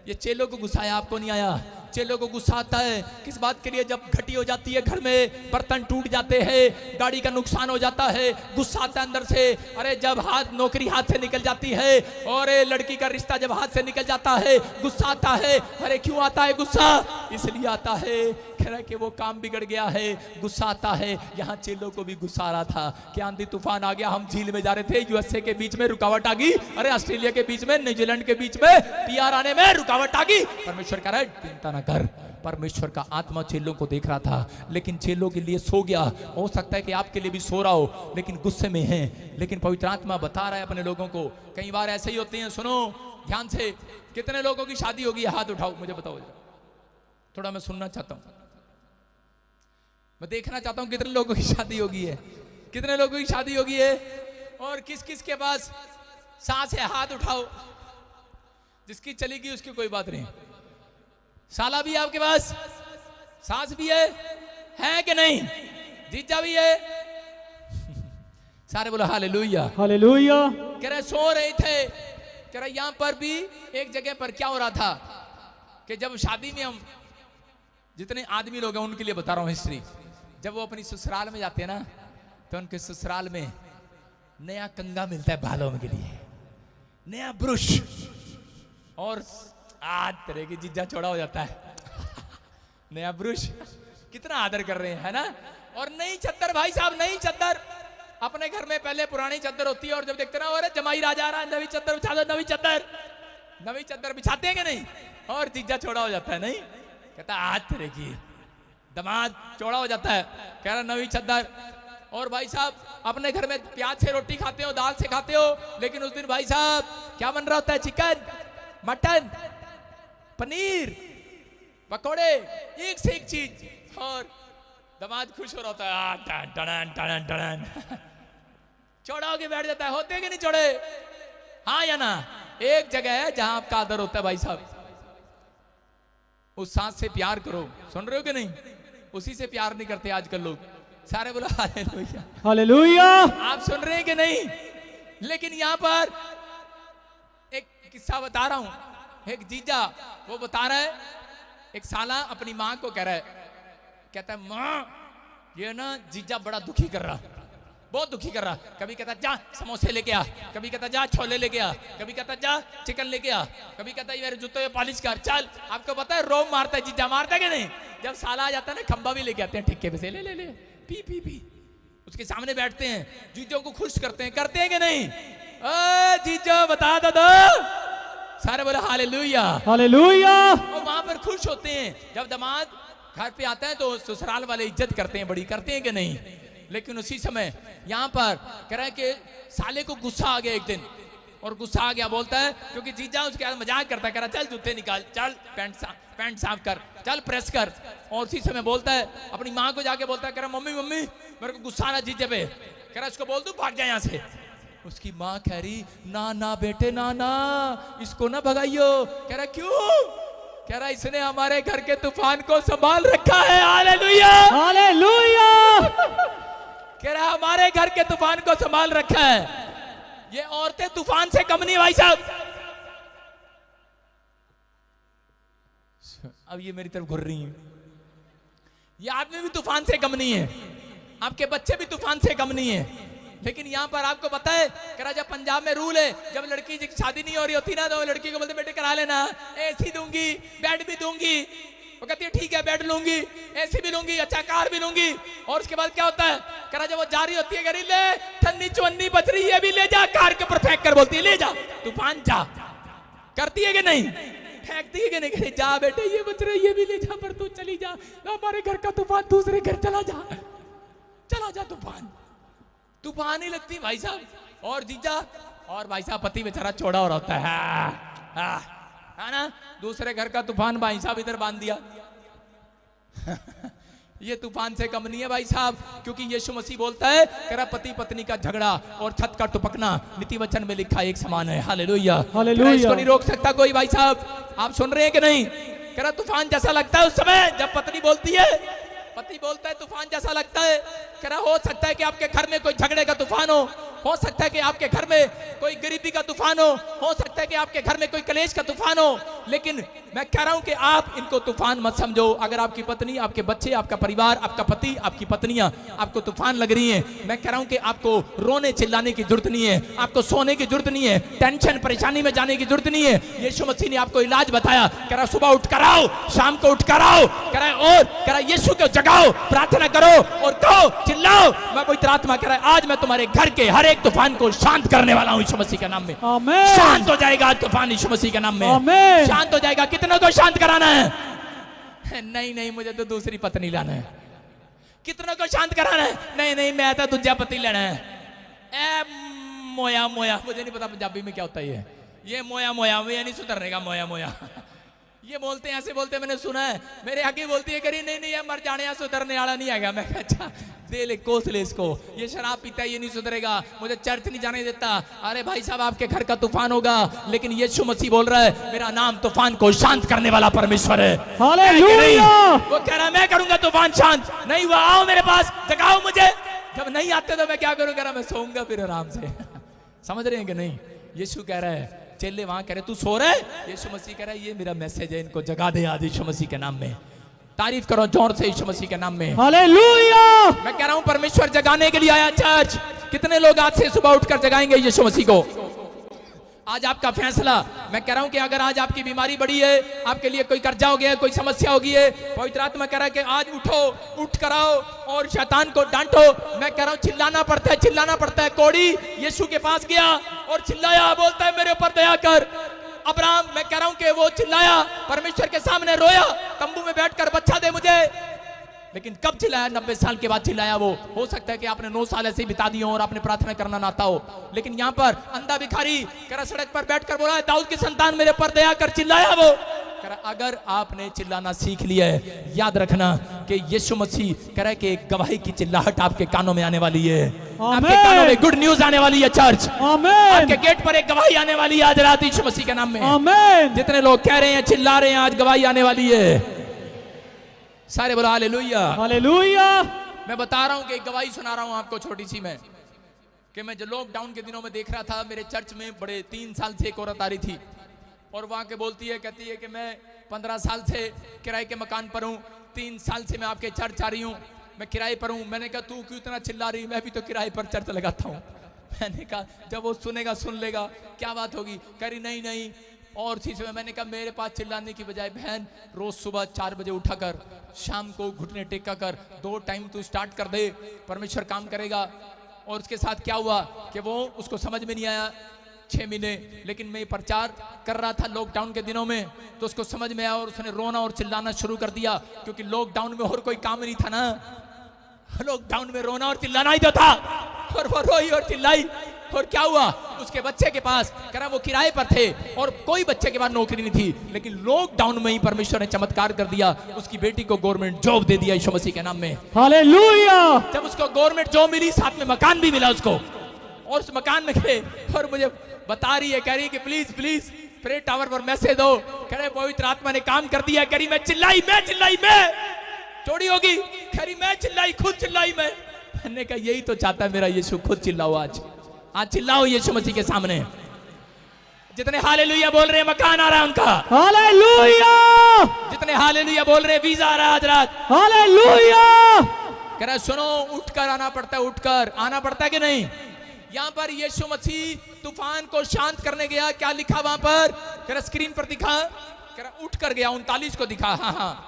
ये चेलों को गुस्सा आया, आपको नहीं आया। चेलों को गुस्सा आता है किस बात के लिए? जब घटी हो जाती है घर में, बर्तन टूट जाते हैं, गाड़ी का नुकसान हो जाता है, गुस्सा आता है अंदर से। अरे जब नौकरी हाथ से निकल जाती है, और लड़की का रिश्ता जब हाथ से निकल जाता है, गुस्सा आता है। अरे क्यों आता है गुस्सा? इसलिए आता है, कह रहा है कि वो काम बिगड़ गया है, गुस्सा आता है। यहाँ चेलों को भी गुस्सा आ रहा था कि आंधी तूफान आ गया, हम झील में जा रहे थे, यूएसए के बीच में रुकावट आ गई, अरे ऑस्ट्रेलिया के बीच में, न्यूजीलैंड के बीच में पीआर आने में रुकावट आ गई। परमेश्वर कह रहा है चिंता ना कर। परमेश्वर का आत्मा चेलों को देख रहा था, लेकिन चेलों के लिए सो गया। हो सकता है कि आपके लिए भी सो रहा हो, लेकिन गुस्से में है। लेकिन पवित्र आत्मा बता रहा है अपने लोगों को, कई बार ऐसे ही होते हैं। सुनो ध्यान से, कितने लोगों की शादी होगी? हाथ उठाओ, मुझे बताओ, थोड़ा मैं सुनना चाहता हूं, मैं देखना चाहता हूं कितने लोगों की शादी होगी है, कितने लोगों की शादी होगी है, और किस किस के पास सांस है? हाथ उठाओ। जिसकी चलेगी उसकी कोई बात नहीं। साला भी आपके पास, सास भी है कि नहीं? जीजा भी है? सारे बोलो हालेलुया, हालेलुया। कह रहे सो रहे थे। कह रहे यहां पर भी एक जगह पर क्या हो रहा था कि जब शादी में, हम जितने आदमी लोग हैं उनके लिए बता रहा हूं हिस्ट्री, जब वो अपनी ससुराल में जाते हैं ना, तो उनके ससुराल में नया कंघा मिलता है बालों के लिए, नया ब्रश, और आज तरह की जीजा चौड़ा हो जाता है। नया ब्रश, कितना आदर कर रहे हैं, है ना? और नई चद्दर, भाई साहब नई चद्दर। अपने घर में पहले पुरानी चद्दर होती है, और जब देखते ना अरे जमाई राजा आ रहा है, नवी चद्दर बिछा दो, नवी चद्दर, नवी चद्दर बिछाते हैं कि नहीं? और जीजा चौड़ा हो जाता है, नहीं? कहता आज तरह की दामाद चौड़ा हो जाता है, कह रहा नवी चद्दर। और भाई साहब अपने घर में प्याज से रोटी खाते हो, दाल से खाते हो, लेकिन उस दिन भाई साहब क्या बन रहा होता है? चिकन, मटन, पनीर, पकोड़े, एक से एक चीज, और दामाद खुश हो रहा होता है, टन टन टन चौड़ा होके बैठ जाता है। होते कि नहीं चौड़े? हाँ या ना? एक जगह है जहां आपका आदर होता है भाई साहब, उस सांस से प्यार करो। सुन रहे हो कि नहीं? उसी से प्यार नहीं करते आजकल लोग। सारे बोलो हालेलुया, हालेलुया। आप सुन रहे हैं कि नहीं? लेकिन यहां पर एक किस्सा बता रहा हूं। एक जीजा वो बता रहा है, एक साला अपनी माँ को कह रहा है, कहता है माँ ये ना जीजा बड़ा दुखी कर रहा, बहुत दुखी कर रहा। कभी कहता जा समोसे लेके आ, कभी कहता जा छोले लेके आ, कभी कहता जा चिकन लेके आ, कभी कहता यार जूते पे पॉलिश कर। चल आपको पता है रोम मारता है, जीजा मारता है कि नहीं? जब साला आ जाता है ना, खंबा भी लेके आते हैं ठिक्के पे से, ले ले ले पी पी पी, उसके सामने बैठते हैं, जीजो को खुश करते हैं कि नहीं? जीजो बता दो, सारे बोले हालेलुया हालेलुया। और वहां पर खुश होते हैं। जब दामाद घर पे आता है तो ससुराल वाले इज्जत करते हैं, बड़ी करते हैं कि नहीं? लेकिन उसी समय यहाँ पर कह रहा है कि साले को गुस्सा आ गया एक दिन, और गुस्सा आ गया, बोलता है क्योंकि जीजा उसके साथ मजाक करता है, कह रहा चल जूते निकाल, चल पैंट साफ कर, चल प्रेस कर। और उसी समय बोलता है अपनी माँ को जाके बोलता है, कह रहा मम्मी मम्मी मेरे को गुस्सा आ रहा जीजे पे, कह रहा इसको बोल दूं भाग जाए यहाँ से। उसकी माँ कह रही ना ना बेटे ना ना, इसको ना भगाइयो। कह रहा क्यों? कह रहा इसने हमारे घर के तूफान को संभाल रखा है। Hallelujah hallelujah. कह रहा हमारे घर के तूफान को संभाल रखा है। ये औरतें तूफान से कम नहीं भाई साहब। अब ये मेरी तरफ घुर रही हैं। ये आदमी भी तूफान से कम नहीं है, आपके बच्चे भी तूफान से कम नहीं है। लेकिन यहाँ पर आपको पता है, कह रहा जब पंजाब में रूल है, जब लड़की की शादी नहीं हो रही होती ना, तो लड़की को बोलते बेटे करा लेना, एसी दूंगी, बेड भी दूंगी। वो कहती है ठीक है बेड लूंगी, एसी भी लूंगी, अच्छा कार भी लूंगी। और उसके बाद क्या होता है, कह रहा जब वो जा रही होती है, कह ले ठन्नी चवन्नी बच रही है, भी ले जा, कार के ऊपर फेंक कर बोलती है ले जा तूफान जा। करती है कि नहीं? फेंकती है कि नहीं? कह जा बेटे ये बच रही है, भी ले जा, पर तू चली जा, हमारे घर का तूफान दूसरे घर चला जा, चला जा तूफान ही लगती भाई साहब। और जीजा और भाई साहब पति बेचारा छोड़ा और होता है ना, दूसरे घर का तूफान भाई साहब इधर बांध दिया। ये तूफान से कम नहीं है भाई साहब, क्योंकि यीशु मसीह बोलता है कह रहा पति पत्नी का झगड़ा और छत का टुपकना नीति वचन में लिखा एक समान है। Hallelujah hallelujah. इसको नहीं रोक सकता कोई भाई साहब। आप सुन रहे हैं कि नहीं? कह रहा तूफान जैसा लगता है उस समय जब पत्नी बोलती है, पति बोलता है तूफान जैसा लगता है। कह रहा हो सकता है कि आपके घर में कोई झगड़े का तूफान हो सकता है कि आपके घर में कोई गरीबी का तूफान हो सकता है कि आपके घर में कोई कलेश का तूफान हो। लेकिन मैं कह रहा हूं कि आप इनको तूफान मत समझो। अगर आपकी पत्नी, आपके बच्चे, आपका परिवार, आपका पति, आपकी पत्नियां आपको तूफान लग रही हैं, मैं कह रहा हूं कि आपको रोने चिल्लाने की जरूरत नहीं है, आपको सोने की जरूरत नहीं है, टेंशन परेशानी में जाने की जरूरत नहीं है। यीशु मसीह ने आपको इलाज बताया। कह रहा सुबह उठ कर आओ, शाम को उठ कर आओ, कह रहा यीशु को जगाओ, प्रार्थना करो और कहो, चिल्लाओ। मैं पवित्र आत्मा कह रहा है आज मैं तुम्हारे घर के हर एक तूफान को शांत करने वाला हूं यीशु मसीह के नाम में। आमीन। शांत हो जाएगा आज तूफान यीशु मसीह के नाम में। आमीन। शांत हो जाएगा। कितनों को शांत कराना है? नहीं नहीं मुझे तो दूसरी पत्नी लाना है। कितनों को शांत कराना है? नहीं नहीं मैं तो दूसरा पति लेना है। ए मोया मोया, मुझे नहीं पता पंजाबी में क्या होता है ये मोया मोया, ये नहीं सुधरने का मोया मोया। ये बोलते हैं, ऐसे बोलते हैं, मैंने सुना है। मेरे आगे बोलती है करी नहीं नहीं ये मर जाने या सुधरने वाला नहीं आएगा। मैं अच्छा दे ले कोस ले इसको, ये शराब पीता है ये नहीं सुधरेगा, मुझे चर्च नहीं जाने देता। अरे भाई साहब आपके घर का तूफान होगा, लेकिन यीशु मसीह बोल रहा है मेरा नाम तूफान को शांत करने वाला परमेश्वर है। हालेलुया। वो कह रहा मैं करूंगा तूफान शांत। नहीं हुआ आओ मेरे पास, जगाओ मुझे। जब नहीं आते तो मैं क्या करूंगा? मैं सोऊंगा फिर आराम से। समझ रहे हैं कि नहीं? यीशु कह रहा है, चेले वहां कह रहे तू सो रहा है, यीशु मसीह कह रहा है ये मेरा मैसेज है, इनको जगा दे आज यीशु मसीह के नाम में। तारीफ करो जोर से यीशु मसीह के नाम में। हालेलुया। मैं कह रहा हूं परमेश्वर जगाने के लिए आया चर्च। कितने लोग आज से सुबह उठकर जगाएंगे यीशु मसीह को? आज आपका फैसला। मैं कह रहा हूं कि अगर आज आपकी बीमारी बढ़ी है, आपके लिए कोई कर्जा हो गया, कोई समस्या हो गई है, पवित्र आत्मा कह रहा है कि आज उठो, उठ कर आओ और शैतान को डांटो। मैं कह रहा हूं चिल्लाना पड़ता है। कोड़ी यीशु के पास गया और चिल्लाया, बोलता है मेरे ऊपर दया कर। अब्राहम, मैं कह रहा हूं कि वो चिल्लाया, परमेश्वर के सामने रोया, तंबू में बैठकर बच्चा दे मुझे। लेकिन कब चिल्लाया? 90 साल के बाद चिल्लाया वो। हो सकता है कि आपने 9 साल ऐसे ही बिता दिए हो और आपने प्रार्थना करना ना आता हो। लेकिन यहाँ पर अंधा भिखारी करा सड़क पर बैठकर बोला है दाऊद की संतान मेरे पर दया कर, चिल्लाया वो। अगर आपने चिल्लाना सीख लिया है, याद रखना कि यीशु मसीह कह रहा है कि गवाही की चिल्लाहट आपके कानों में आने वाली है। आपके कानों में गुड न्यूज आने वाली है चर्च। आपके गेट पर एक गवाही आने वाली है आज रात यीशु मसीह के नाम में। आमीन। जितने लोग कह रहे हैं, चिल्ला रहे हैं, आज गवाही आने वाली है। सारे बोलो हालेलुया हालेलुया। मैं बता रहा हूं कि एक गवाही सुना रहा हूं आपको छोटी सी मैं, कि मैं जो लॉकडाउन के दिनों में देख रहा था, मेरे चर्च में बड़े 3 साल से एक औरत आ रही थी और वहां के बोलती है, कहती है कि मैं 15 साल से किराए के मकान पर हूं, 3 साल से मैं आपके चर्च आ रही हूं, मैं किराए पर हूँ। मैंने कहा तू क्यों इतना चिल्ला रही, मैं भी तो किराए पर चर्च लगाता हूँ। मैंने कहा जब वो सुनेगा सुन लेगा, क्या बात होगी। कह रही नहीं नहीं। और चीज में मैंने कहा मेरे पास चिल्लाने की बजाय बहन रोज सुबह 4 बजे उठा कर, शाम को घुटने टेका कर, 2 टाइम तू स्टार्ट कर दे, परमेश्वर काम करेगा। और उसके साथ क्या हुआ कि वो उसको समझ में नहीं आया 6 महीने, लेकिन मैं प्रचार कर रहा था लॉकडाउन के दिनों में, तो उसको समझ में आया और उसने रोना और चिल्लाना शुरू कर दिया, क्योंकि लॉकडाउन में और कोई काम नहीं था ना। लॉकडाउन में रोना और चिल्लाना ही तो था, और वो रोई और चिल्लाई। और क्या हुआ, उसके बच्चे के पास करा वो किराए पर थे और कोई बच्चे के पास नौकरी नहीं थी, लेकिन लॉकडाउन में ही परमेश्वर ने चमत्कार कर दिया, उसकी बेटी को गवर्नमेंट जॉब दे दिया यीशु मसीह के नाम में। हालेलुया। जब उसको गवर्नमेंट जॉब मिली, साथ में मकान भी मिला उसको, और उस मकान में गए और मुझे बता रही है, कह रही है कि प्लीज प्लीज प्रे टावर पर मैसेज दो। कह रहे पवित्र आत्मा ने काम कर दिया। कह रही मैं चिल्लाई चोरी होगी। कह रही मैं चिल्लाई, खुद चिल्लाई मैं। मैंने कहा यही तो चाहता है मेरा यीशु, खुद चिल्लाओ आज चिल्लाओ यीशु मसीह के सामने। जितने हालेलुया बोल रहे हैं मकान आ रहा है उनका। हालेलुया। जितने हालेलुया बोल रहे हैं वीजा आ रहा है आज रात। हालेलुया। कह रहा सुनो, उठकर आना पड़ता है, उठकर आना पड़ता है कि नहीं। यहाँ पर यीशु मसीह तूफान को शांत करने गया, क्या लिखा वहां पर, कह रहा स्क्रीन पर दिखा, कह रहा उठकर गया, 39 को दिखा। हाँ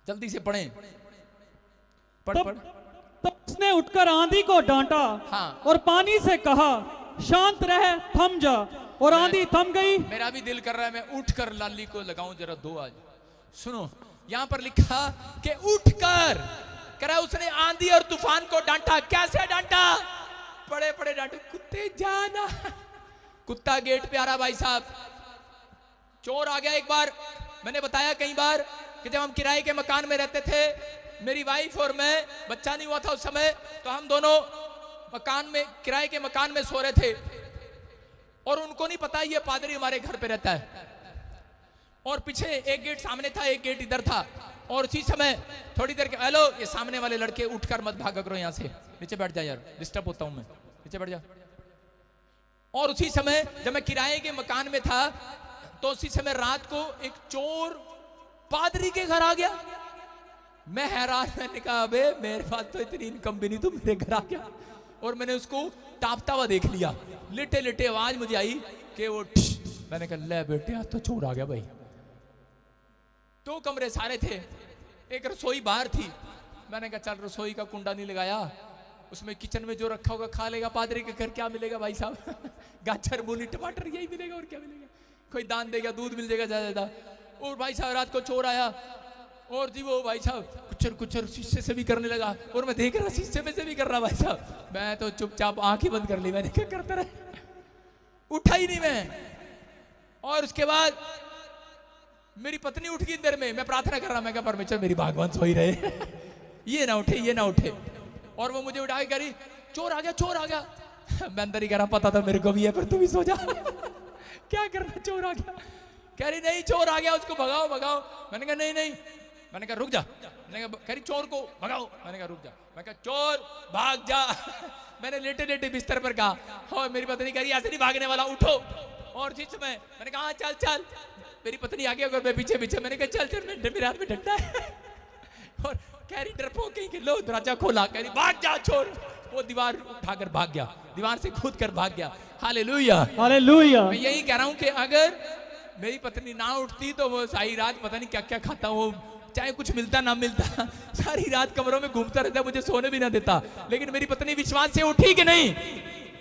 जल्दी से पढ़ें, पढ़। तब उसने उठकर आंधी को डांटा हाँ। और पानी से कहा शांत रह, थम जा, और आंधी थम गई। मेरा भी दिल कर रहा है मैं उठकर लाली को लगाऊं जरा 2 आज। सुनो यहां पर लिखा कि उठकर, कह रहा उसने आंधी और तूफान को डांटा। कैसे डांटा, बड़े बड़े डांटे, कुत्ते जाना। कुत्ता गेट पे आ रहा भाई साहब, चोर आ गया। एक बार मैंने बताया कई बार कि जब हम किराए के मकान में रहते थे, मेरी वाइफ और मैं, बच्चा नहीं हुआ था उस समय, तो हम दोनों मकान में, किराए के मकान में सो रहे थे, और उनको नहीं पता ये पादरी हमारे घर पे रहता है। और पीछे एक गेट सामने था, एक गेट इधर था, और उसी समय थोड़ी देर के, हेलो ये सामने वाले लड़के उठकर मत भागा करो यहाँ से, नीचे बैठ जा यार, डिस्टर्ब होता हूं मैं, नीचे बैठ जा। और उसी समय जब मैं किराए के मकान में था, तो उसी समय रात को एक चोर पादरी के घर आ गया। मैं हैरान, मैंने कहा अबे मेरे पास तो इतनी इनकम भी नहीं, तो मेरे घर आ गया। और मैंने उसको टापता हुआ देख लिया, लेटे लेटे आवाज मुझे आई कि वो, मैंने कहा ले बेटे आज तो चोर आ गया भाई। 2 कमरे सारे थे, एक रसोई बाहर थी। मैंने कहा चल रसोई का कुंडा नहीं लगाया, उसमें किचन में जो रखा होगा खा लेगा। पादरी के घर क्या मिलेगा भाई साहब, गाजर मूली टमाटर यही मिलेगा, और क्या मिलेगा, कोई दान देगा, दूध मिल जाएगा ज्यादा। और भाई साहब रात को चोर आया, और जी वो भाई साहब कुचर कुचर शीशे से भी करने लगा, और मैं देख रहा शीशे में से भी कर रहा भाई साहब। मैं तो चुपचाप आंख ही बंद कर ली, मैंने क्या करता रहे, उठा ही नहीं मैं। और उसके बाद मेरी पत्नी उठ गई अंदर में, मैं प्रार्थना कर रहा, मैं कहा परमेश्वर मेरी भागवान सो ही रहे, ये ना उठे, ये ना उठे। और वो मुझे उठा के करी चोर आ गया, चोर आ गया। मैं अंदर ही कह रहा, पता था मेरे को भी है, पर तू भी सो जा। क्या करना, चोर आ गया। कह रही नहीं चोर आ गया, उसको भगाओ भगाओ। मैंने कहा नहीं नहीं, मैंने कहा रुक जा। मैंने कहा, कह रही चोर को भगाओ। मैंने कहा रुक जा। मैं कहा चोर भाग जा। मैंने लेटे लेटे बिस्तर पर कहा, और मेरी पत्नी कह रही ऐसे नहीं भागने वाला, उठो। और जिस समय मैंने कहा चल चल, मेरी पत्नी आगे अगर मैं पीछे पीछे, मैंने कहा चल चल, मेरे हाथ में डंडा है। और कह रही डरपोक कहीं के, लो दरवाजा खोला, कह रही भाग जा चोर। वो दीवार उठाकर भाग गया, दीवार से कूद कर भाग गया। Hallelujah hallelujah. मैं यही कह रहा हूं कि अगर मेरी पत्नी ना उठती तो वो सारी रात पता नहीं क्या क्या खाता, वो चाहे कुछ मिलता ना मिलता, सारी रात कमरों में घूमता रहता, मुझे सोने भी ना देता। लेकिन मेरी पत्नी विश्वास से उठी कि नहीं।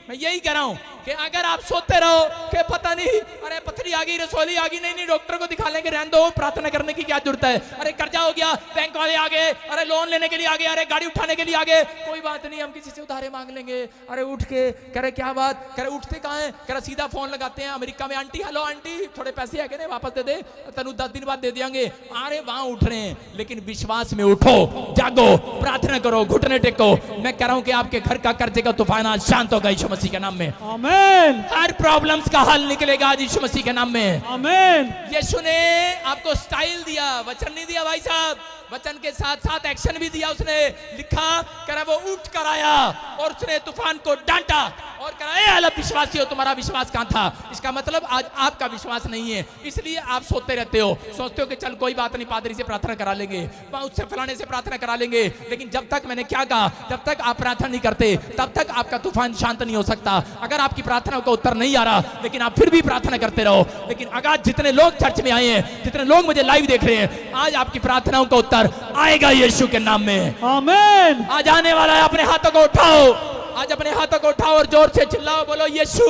मैं यही कह रहा हूं कि अगर आप सोते रहो कि पता नहीं, अरे पथरी आ गई, रसोली आ गई, नहीं नहीं डॉक्टर को दिखा लेंगे, रहने दो, प्रार्थना करने की क्या जरूरत है। अरे कर्जा हो गया, बैंक वाले आ गए, अरे लोन लेने के लिए आ गए, अरे गाड़ी उठाने के लिए आ गए, कोई बात नहीं, हम किसी से उधारे मांग लेंगे। अरे उठ के कह रहे क्या बात, कह रहे उठते कहाँ है, कह रहे सीधा फोन लगाते हैं अमेरिका में, आंटी हेलो आंटी थोड़े पैसे है कि वापस दे दे, तनु 10 दिन बाद दे देंगे। अरे वहां उठ रहे हैं, लेकिन विश्वास में उठो, जागो, प्रार्थना करो, घुटने टेको। मैं कह रहा हूं कि आपके घर का कर्जे का तूफान आज शांत होगा यीशु मसीह के नाम में। आमीन। हर प्रॉब्लम्स का हल निकलेगा आज यीशु मसीह के नाम में। आमीन। यीशु ने आपको स्टाइल दिया, वचन नहीं दिया भाई साहब, वचन के साथ साथ एक्शन भी दिया। उसने लिखा, कह रहा वो उठ कर आया और उसने तूफान को डांटा और कराए अलग विश्वासी हो, तुम्हारा विश्वास कहाँ था? इसका मतलब आज आपका विश्वास नहीं है, इसलिए आप सोते रहते हो, सोचते हो कि चल कोई बात नहीं, पादरी से प्रार्थना करा लेंगे, उससे फलाने से प्रार्थना करा लेंगे। लेकिन जब तक, मैंने क्या कहा, जब तक आप प्रार्थना नहीं करते तब तक आपका तूफान शांत नहीं हो सकता। अगर आपकी प्रार्थना का उत्तर नहीं आ रहा लेकिन आप फिर भी प्रार्थना करते रहो। लेकिन अगर जितने लोग चर्च में आए हैं, जितने लोग मुझे लाइव देख रहे हैं, आज आपकी प्रार्थनाओं का उत्तर आएगा यीशु के नाम में। आमीन। आज आने वाला है। अपने हाथों को उठाओ, आज अपने हाथों को उठाओ और जोर से चिल्लाओ, बोलो यीशु।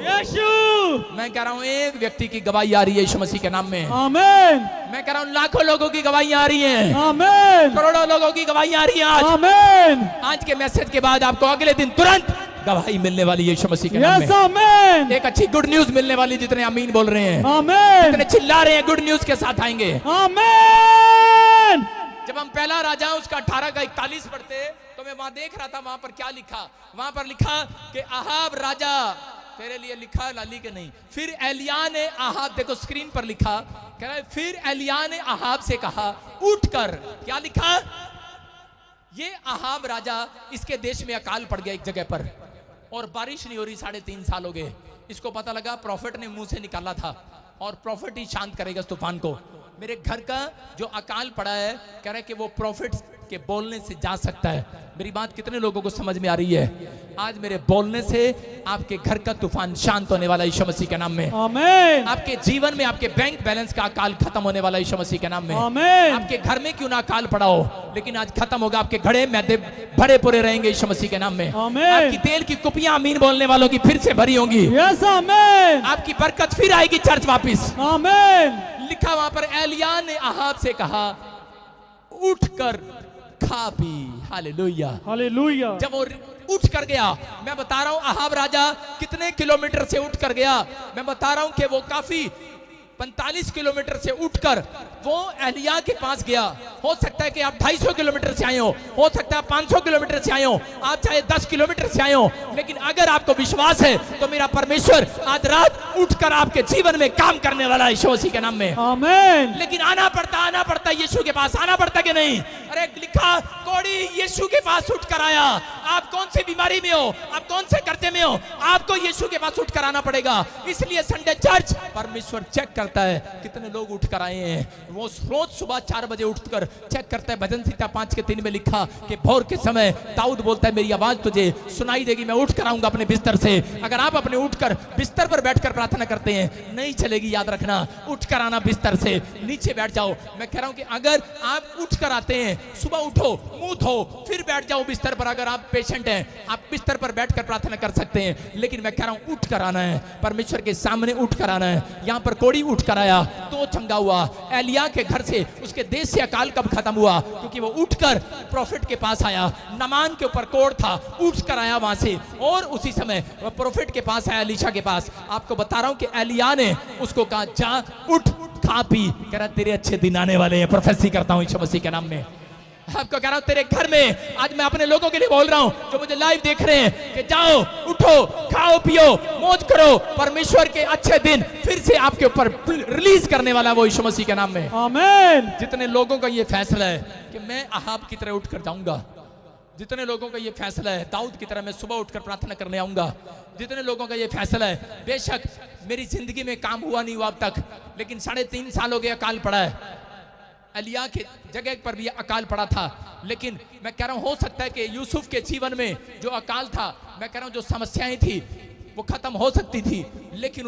यीशु। मैं कह रहा हूं एक व्यक्ति की गवाही आ रही है यीशु मसीह के नाम में। आमीन। मैं कह रहा हूं लाखों लोगों की गवाही आ रही है, आमीन। करोड़ों लोगों की गवाही आ रही है। आज आमीन। आज के मैसेज के बाद आपको अगले दिन तुरंत गवाही मिलने वाली है यीशु मसीह के नाम में। यस आमीन। एक अच्छी गुड न्यूज मिलने वाली। जितने आमीन बोल रहे हैं, आमीन, जितने चिल्ला रहे हैं, गुड न्यूज के साथ आएंगे। आमीन। जब हम पहला राजा उसका 18 का 41 पढ़ते तो मैं वहां देख रहा था, वहां पर क्या लिखा, वहां पर लिखा कि अहाब राजा, तेरे लिए लिखा लाली के नहीं, फिर एलिया ने अहाब, देखो स्क्रीन पर लिखा, कह रहा है फिर एलिया ने अहाब से कहा उठकर, क्या लिखा, ये अहाब राजा, इसके देश में अकाल पड़ गया एक जगह पर और बारिश नहीं हो रही, 3.5 साल हो गए। इसको पता लगा प्रॉफिट ने मुंह से निकाला था और प्रॉफिट ही शांत करेगा इस तूफान को। मेरे घर का जो अकाल पड़ा है, कह रहा है कि वो प्रॉफिट के बोलने से जा सकता है। मेरी बात कितने लोगों को समझ में आ रही है? आज मेरे बोलने से आपके घर का तूफान शांत होने वाला यीशु मसीह के नाम में। आमीन। आपके जीवन में आपके बैंक बैलेंस का अकाल खत्म होने वाला यीशु मसीह के नाम में। आमीन। आपके घर में क्यों ना अकाल पड़ा हो, लेकिन आज खत्म होगा। आपके घड़े मैदे भरे पूरे रहेंगे यीशु मसीह के नाम में। आमीन। आपकी तेल की कुपियां आमीन बोलने वालों की फिर से भरी होंगी। यस आमीन। आपकी बरकत फिर आएगी चर्च वापिस। आमीन। लिखा वहां पर एलिया ने अहाब से कहा उठकर खा पी। Hallelujah, hallelujah. जब वो उठ कर गया, मैं बता रहा हूं अहाब राजा कितने किलोमीटर से उठ कर गया, मैं बता रहा हूं कि वो काफी 45 किलोमीटर से उठकर वो एलिया के पास गया। हो सकता है कि आप 250 किलोमीटर से आए हो सकता है 500 किलोमीटर से आए हो, आप चाहे 10 किलोमीटर से आए हो, लेकिन अगर आपको विश्वास है तो मेरा परमेश्वर आज रात उठकर आपके जीवन में काम करने वाला है यीशु मसीह के नाम में। आमीन। लेकिन आना पड़ता यीशु के पास, आना पड़ता कि नहीं? अरे लिखा कोड़ी यीशु के पास उठकर आया। आप कौन सी बीमारी में हो, आप कौन से कर्जे में हो, आपको यीशु के पास उठकर आना पड़ेगा। इसलिए संडे चर्च परमेश्वर चेक करता है कितने लोग उठकर आए हैं। वो रोज सुबह 4 बजे उठकर चेक करता है। भजन संहिता 5:3 में लिखा कि भोर के समय दाऊद बोलता है मेरी आवाज तुझे सुनाई देगी, मैं उठकर आऊंगा अपने बिस्तर से। अगर आप अपने उठकर बिस्तर पर बैठकर प्रार्थना करते हैं नहीं चलेगी, याद रखना, उठकर आना बिस्तर से, नीचे बैठ जाओ। मैं कह रहा हूं कि अगर आप उठकर आते हैं, सुबह उठो, मुंह धो, फिर बैठ जाओ बिस्तर पर। अगर आप पेशेंट हैं, आप बिस्तर पर बैठकर प्रार्थना कर सकते हैं, लेकिन मैं कह रहा हूं उठकर आना है, परमेश्वर के सामने उठकर आना है। यहां पर कोड़ी उठकर आया तो चंगा हुआ। एलिया के घर से, उसके देश से अकाल कब खत्म हुआ? क्योंकि वो उठकर प्रॉफिट के पास आया। नमान के ऊपर कोड़ था, उठकर आया वहां से और उसी समय वो प्रॉफिट के पास आया, एलीशा के पास। आपको बता रहा हूं कि एलिया ने उसको कहा जा उठ खा पी। कह रहा तेरे अच्छे दिन आने वाले हैं, प्रोफेसी करता हूं यीशु मसीह के नाम में। आपको कह रहा हूं तेरे घर में, आज मैं अपने लोगों के लिए बोल रहा हूं जो मुझे लाइव देख रहे हैं कि जाओ उठो, खाओ पियो, मौज करो। परमेश्वर के अच्छे दिन फिर से आपके ऊपर रिलीज करने वाला वो यीशु मसीह के नाम में। आमीन। जितने लोगों का ये फैसला है कि मैं अहाब की तरह उठकर जाऊंगा, जितने लोगों का ये फैसला है दाऊद की तरह मैं सुबह उठकर प्रार्थना करने आऊंगा, जितने लोगों का ये फैसला है, बेशक मेरी जिंदगी में काम हुआ नहीं हुआ अब तक, लेकिन 3.5 साल हो गए अकाल पड़ा है। एलिया के जगह पर भी अकाल पड़ा था, लेकिन मैं कह रहा हूं हो सकता है कि यूसुफ के जीवन में जो अकाल था, मैं कह रहा हूं जो समस्याएं थी वो खत्म हो सकती थी, लेकिन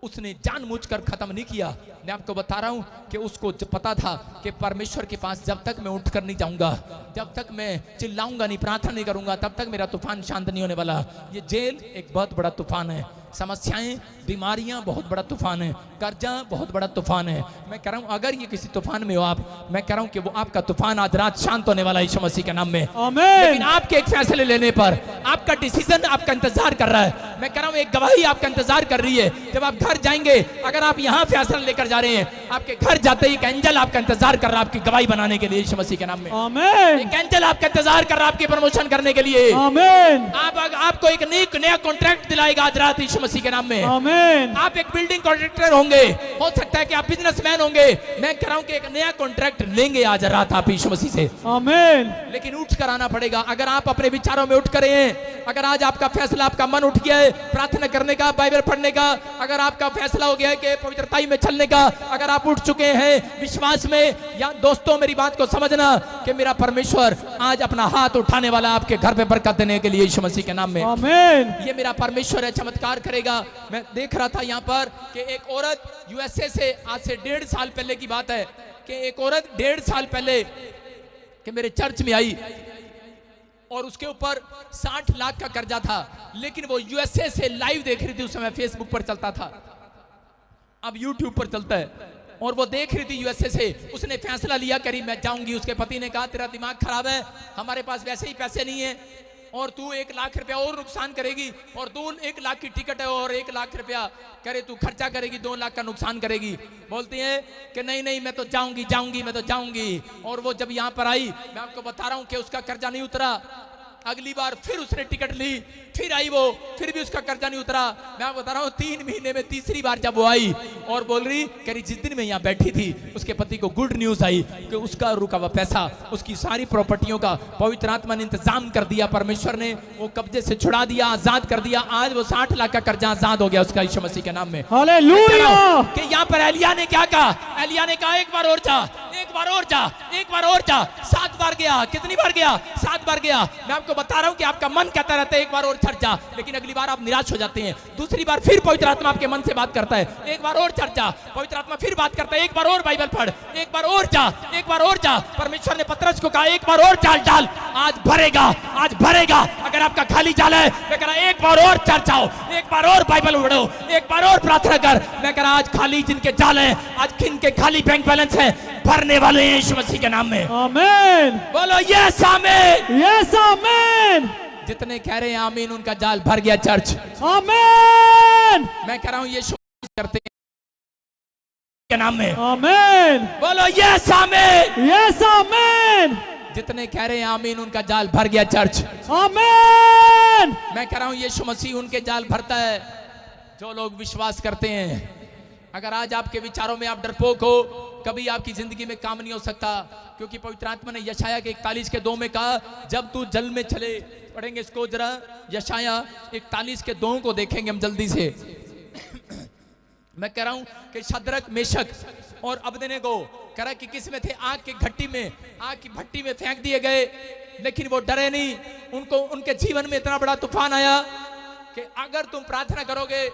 उसने जानबूझकर खत्म नहीं किया। मैं आपको बता रहा हूं कि उसको पता था कि परमेश्वर के पास जब तक मैं उठकर नहीं जाऊंगा, जब तक मैं चिल्लाऊंगा नहीं, प्रार्थना नहीं करूंगा, तब तक मेरा तूफान शांत नहीं होने वाला। ये जेल एक बहुत बड़ा तूफान है, समस्याएं, बीमारियां बहुत बड़ा तूफान है, कर्जा बहुत बड़ा तूफान है। मैं कह रहा हूं अगर ये किसी तूफान में हो आप, मैं कह रहा हूं कि वो आपका तूफान आज रात शांत होने वाला है यीशु मसीह के नाम में। आमीन। लेकिन आपके एक फैसले लेने पर, आपका डिसीजन आपका इंतजार कर रहा है। मैं कह रहा हूं एक गवाही आपका इंतजार कर रही है। जब आप घर जाएंगे, अगर आप यहां फैसला लेकर जा रहे हैं, आपके घर जाते ही एक एंजल आपका इंतजार कर रहा है आपकी गवाही बनाने के लिए यीशु मसीह के नाम में। आमीन। एक एंजल आपका इंतजार कर रहा है आपकी प्रमोशन करने के लिए। आमीन। आपको एक नया कॉन्ट्रैक्ट दिलाएगा आज रात यीशु मसीह के नाम में। आमीन। आप एक बिल्डिंग कॉन्ट्रैक्टर होंगे, हो सकता है कि आप बिजनेसमैन होंगे, मैं कह रहा हूं कि एक नया कॉन्ट्रैक्ट लेंगे आज रात आप यीशु मसीह से। आमीन। लेकिन उठ कर आना पड़ेगा। अगर आप अपने विचारों में उठ कर हैं, अगर आज आपका फैसला, आपका मन उठ गया है प्रार्थना करने का, बाइबल पढ़ने का, अगर आपका फैसला हो गया है कि पवित्रताई में चलने का, अगर आप उठ चुके हैं विश्वास में, या दोस्तों मेरी बात को समझना कि मेरा परमेश्वर आज अपना हाथ उठाने वाला आपके घर पे बरकत देने के लिए यीशु मसीह के नाम में। आमीन। ये मेरा परमेश्वर है, चमत्कार करेगा। मैं देख रहा था यहाँ पर कि एक औरत यूएसए से, आज से 1.5 साल पहले की बात है कि एक औरत 1.5 साल पहले कि मेरे चर्च में आई और उसके ऊपर 60 लाख का कर्जा था, लेकिन वो यूएसए से लाइव देख रही थी। उस समय फेसबुक पर चलता था, अब यूट्यूब पर चलता है, और वो देख रही थी यूएसए से। उसने फैसला लिया, करी मैं जाऊंगी। उसके पति ने कहा तेरा दिमाग खराब है, हमारे पास वैसे ही पैसे नहीं है और तू 1 लाख रुपया और नुकसान करेगी, और 1 लाख की टिकट है और 1 लाख रुपया करे तू खर्चा करेगी, 2 लाख का नुकसान करेगी। बोलती है कि नहीं नहीं मैं तो जाऊंगी, मैं तो जाऊंगी। और वो जब यहाँ पर आई, मैं आपको बता रहा हूँ कि उसका कर्जा नहीं उतरा। अगली बार फिर उसने टिकट ली, फिर आई वो, फिर भी उसका कर्जा नहीं उतरा। मैं आपको बता रहा हूँ 3 महीने में तीसरी बार जब वो आई और बोल रही, कह रही जिस दिन मैं यहाँ बैठी थी उसके पति को गुड न्यूज आई कि उसका रुका हुआ पैसा, उसकी सारी प्रॉपर्टियों का पवित्र आत्मा ने इंतजाम कर दिया। परमेश्वर ने वो कब्जे से छुड़ा दिया, आजाद कर दिया। आज वो 60 लाख का कर्जा आजाद हो गया उसका यीशु मसीह के नाम में। हालेलुया। कि यहाँ पर एलिया ने क्या कहा? एलिया ने कहा एक बार और जा, एक बार और जा, एक बार और जा। 7 बार गया। कितनी बार गया? 7 बार गया। मैं आपको बता रहा हूं कि आपका मन कहता रहता है एक बार और चढ़ जा, लेकिन अगली बार आप निराश हो जाते हैं। दूसरी बार फिर पवित्र आत्मा आपके मन से बात करता है, एक बार और चढ़ जा। पवित्र आत्मा फिर बात करता है, एक बार और बाइबल पढ़, एक बार और जा, एक बार और जा। परमेश्वर ने पतरस को कहा एक बार और जाल डाल, आज भरेगा, आज भरेगा। अगर आपका खाली जाल है, मैं कह रहा एक बार और चढ़ जाओ, एक बार और बाइबल पढ़ो, एक बार और प्रार्थना कर। मैं कह रहा आज खाली जिनके जाल है, आज किनके खाली बैंक बैलेंस है, भरने वाले हैं यीशु मसीह के नाम में। आमीन। बोलो यस आमीन, यस आमीन। जितने कह रहे हैं आमीन उनका जाल भर गया चर्च। आमीन। मैं कह रहा हूं यीशु करते हैं के नाम में। आमीन। बोलो यस आमीन, यस आमीन। जितने कह रहे हैं आमीन उनका जाल भर गया चर्च। आमीन। मैं कह रहा हूं यीशु मसीह उनके जाल भरता है जो लोग विश्वास करते हैं। अगर आज आपके विचारों में आप डरपोक हो, कभी आपकी जिंदगी में काम नहीं हो सकता, क्योंकि पवित्र आत्मा ने यशाया के 41:2 में कहा जब तू जल में चले। पढ़ेंगे इसको जरा, यशाया 41:2 को देखेंगे हम जल्दी से। मैं कह रहा हूं कि शद्रक, मेशक और अबेदनेगो कह रहा कि किस में थे? आग की घट्टी में, आग की भट्टी में फेंक दिए गए, लेकिन वो डरे नहीं। उनको उनके जीवन में इतना बड़ा तूफान आया कि अगर तुम प्रार्थना करोगे,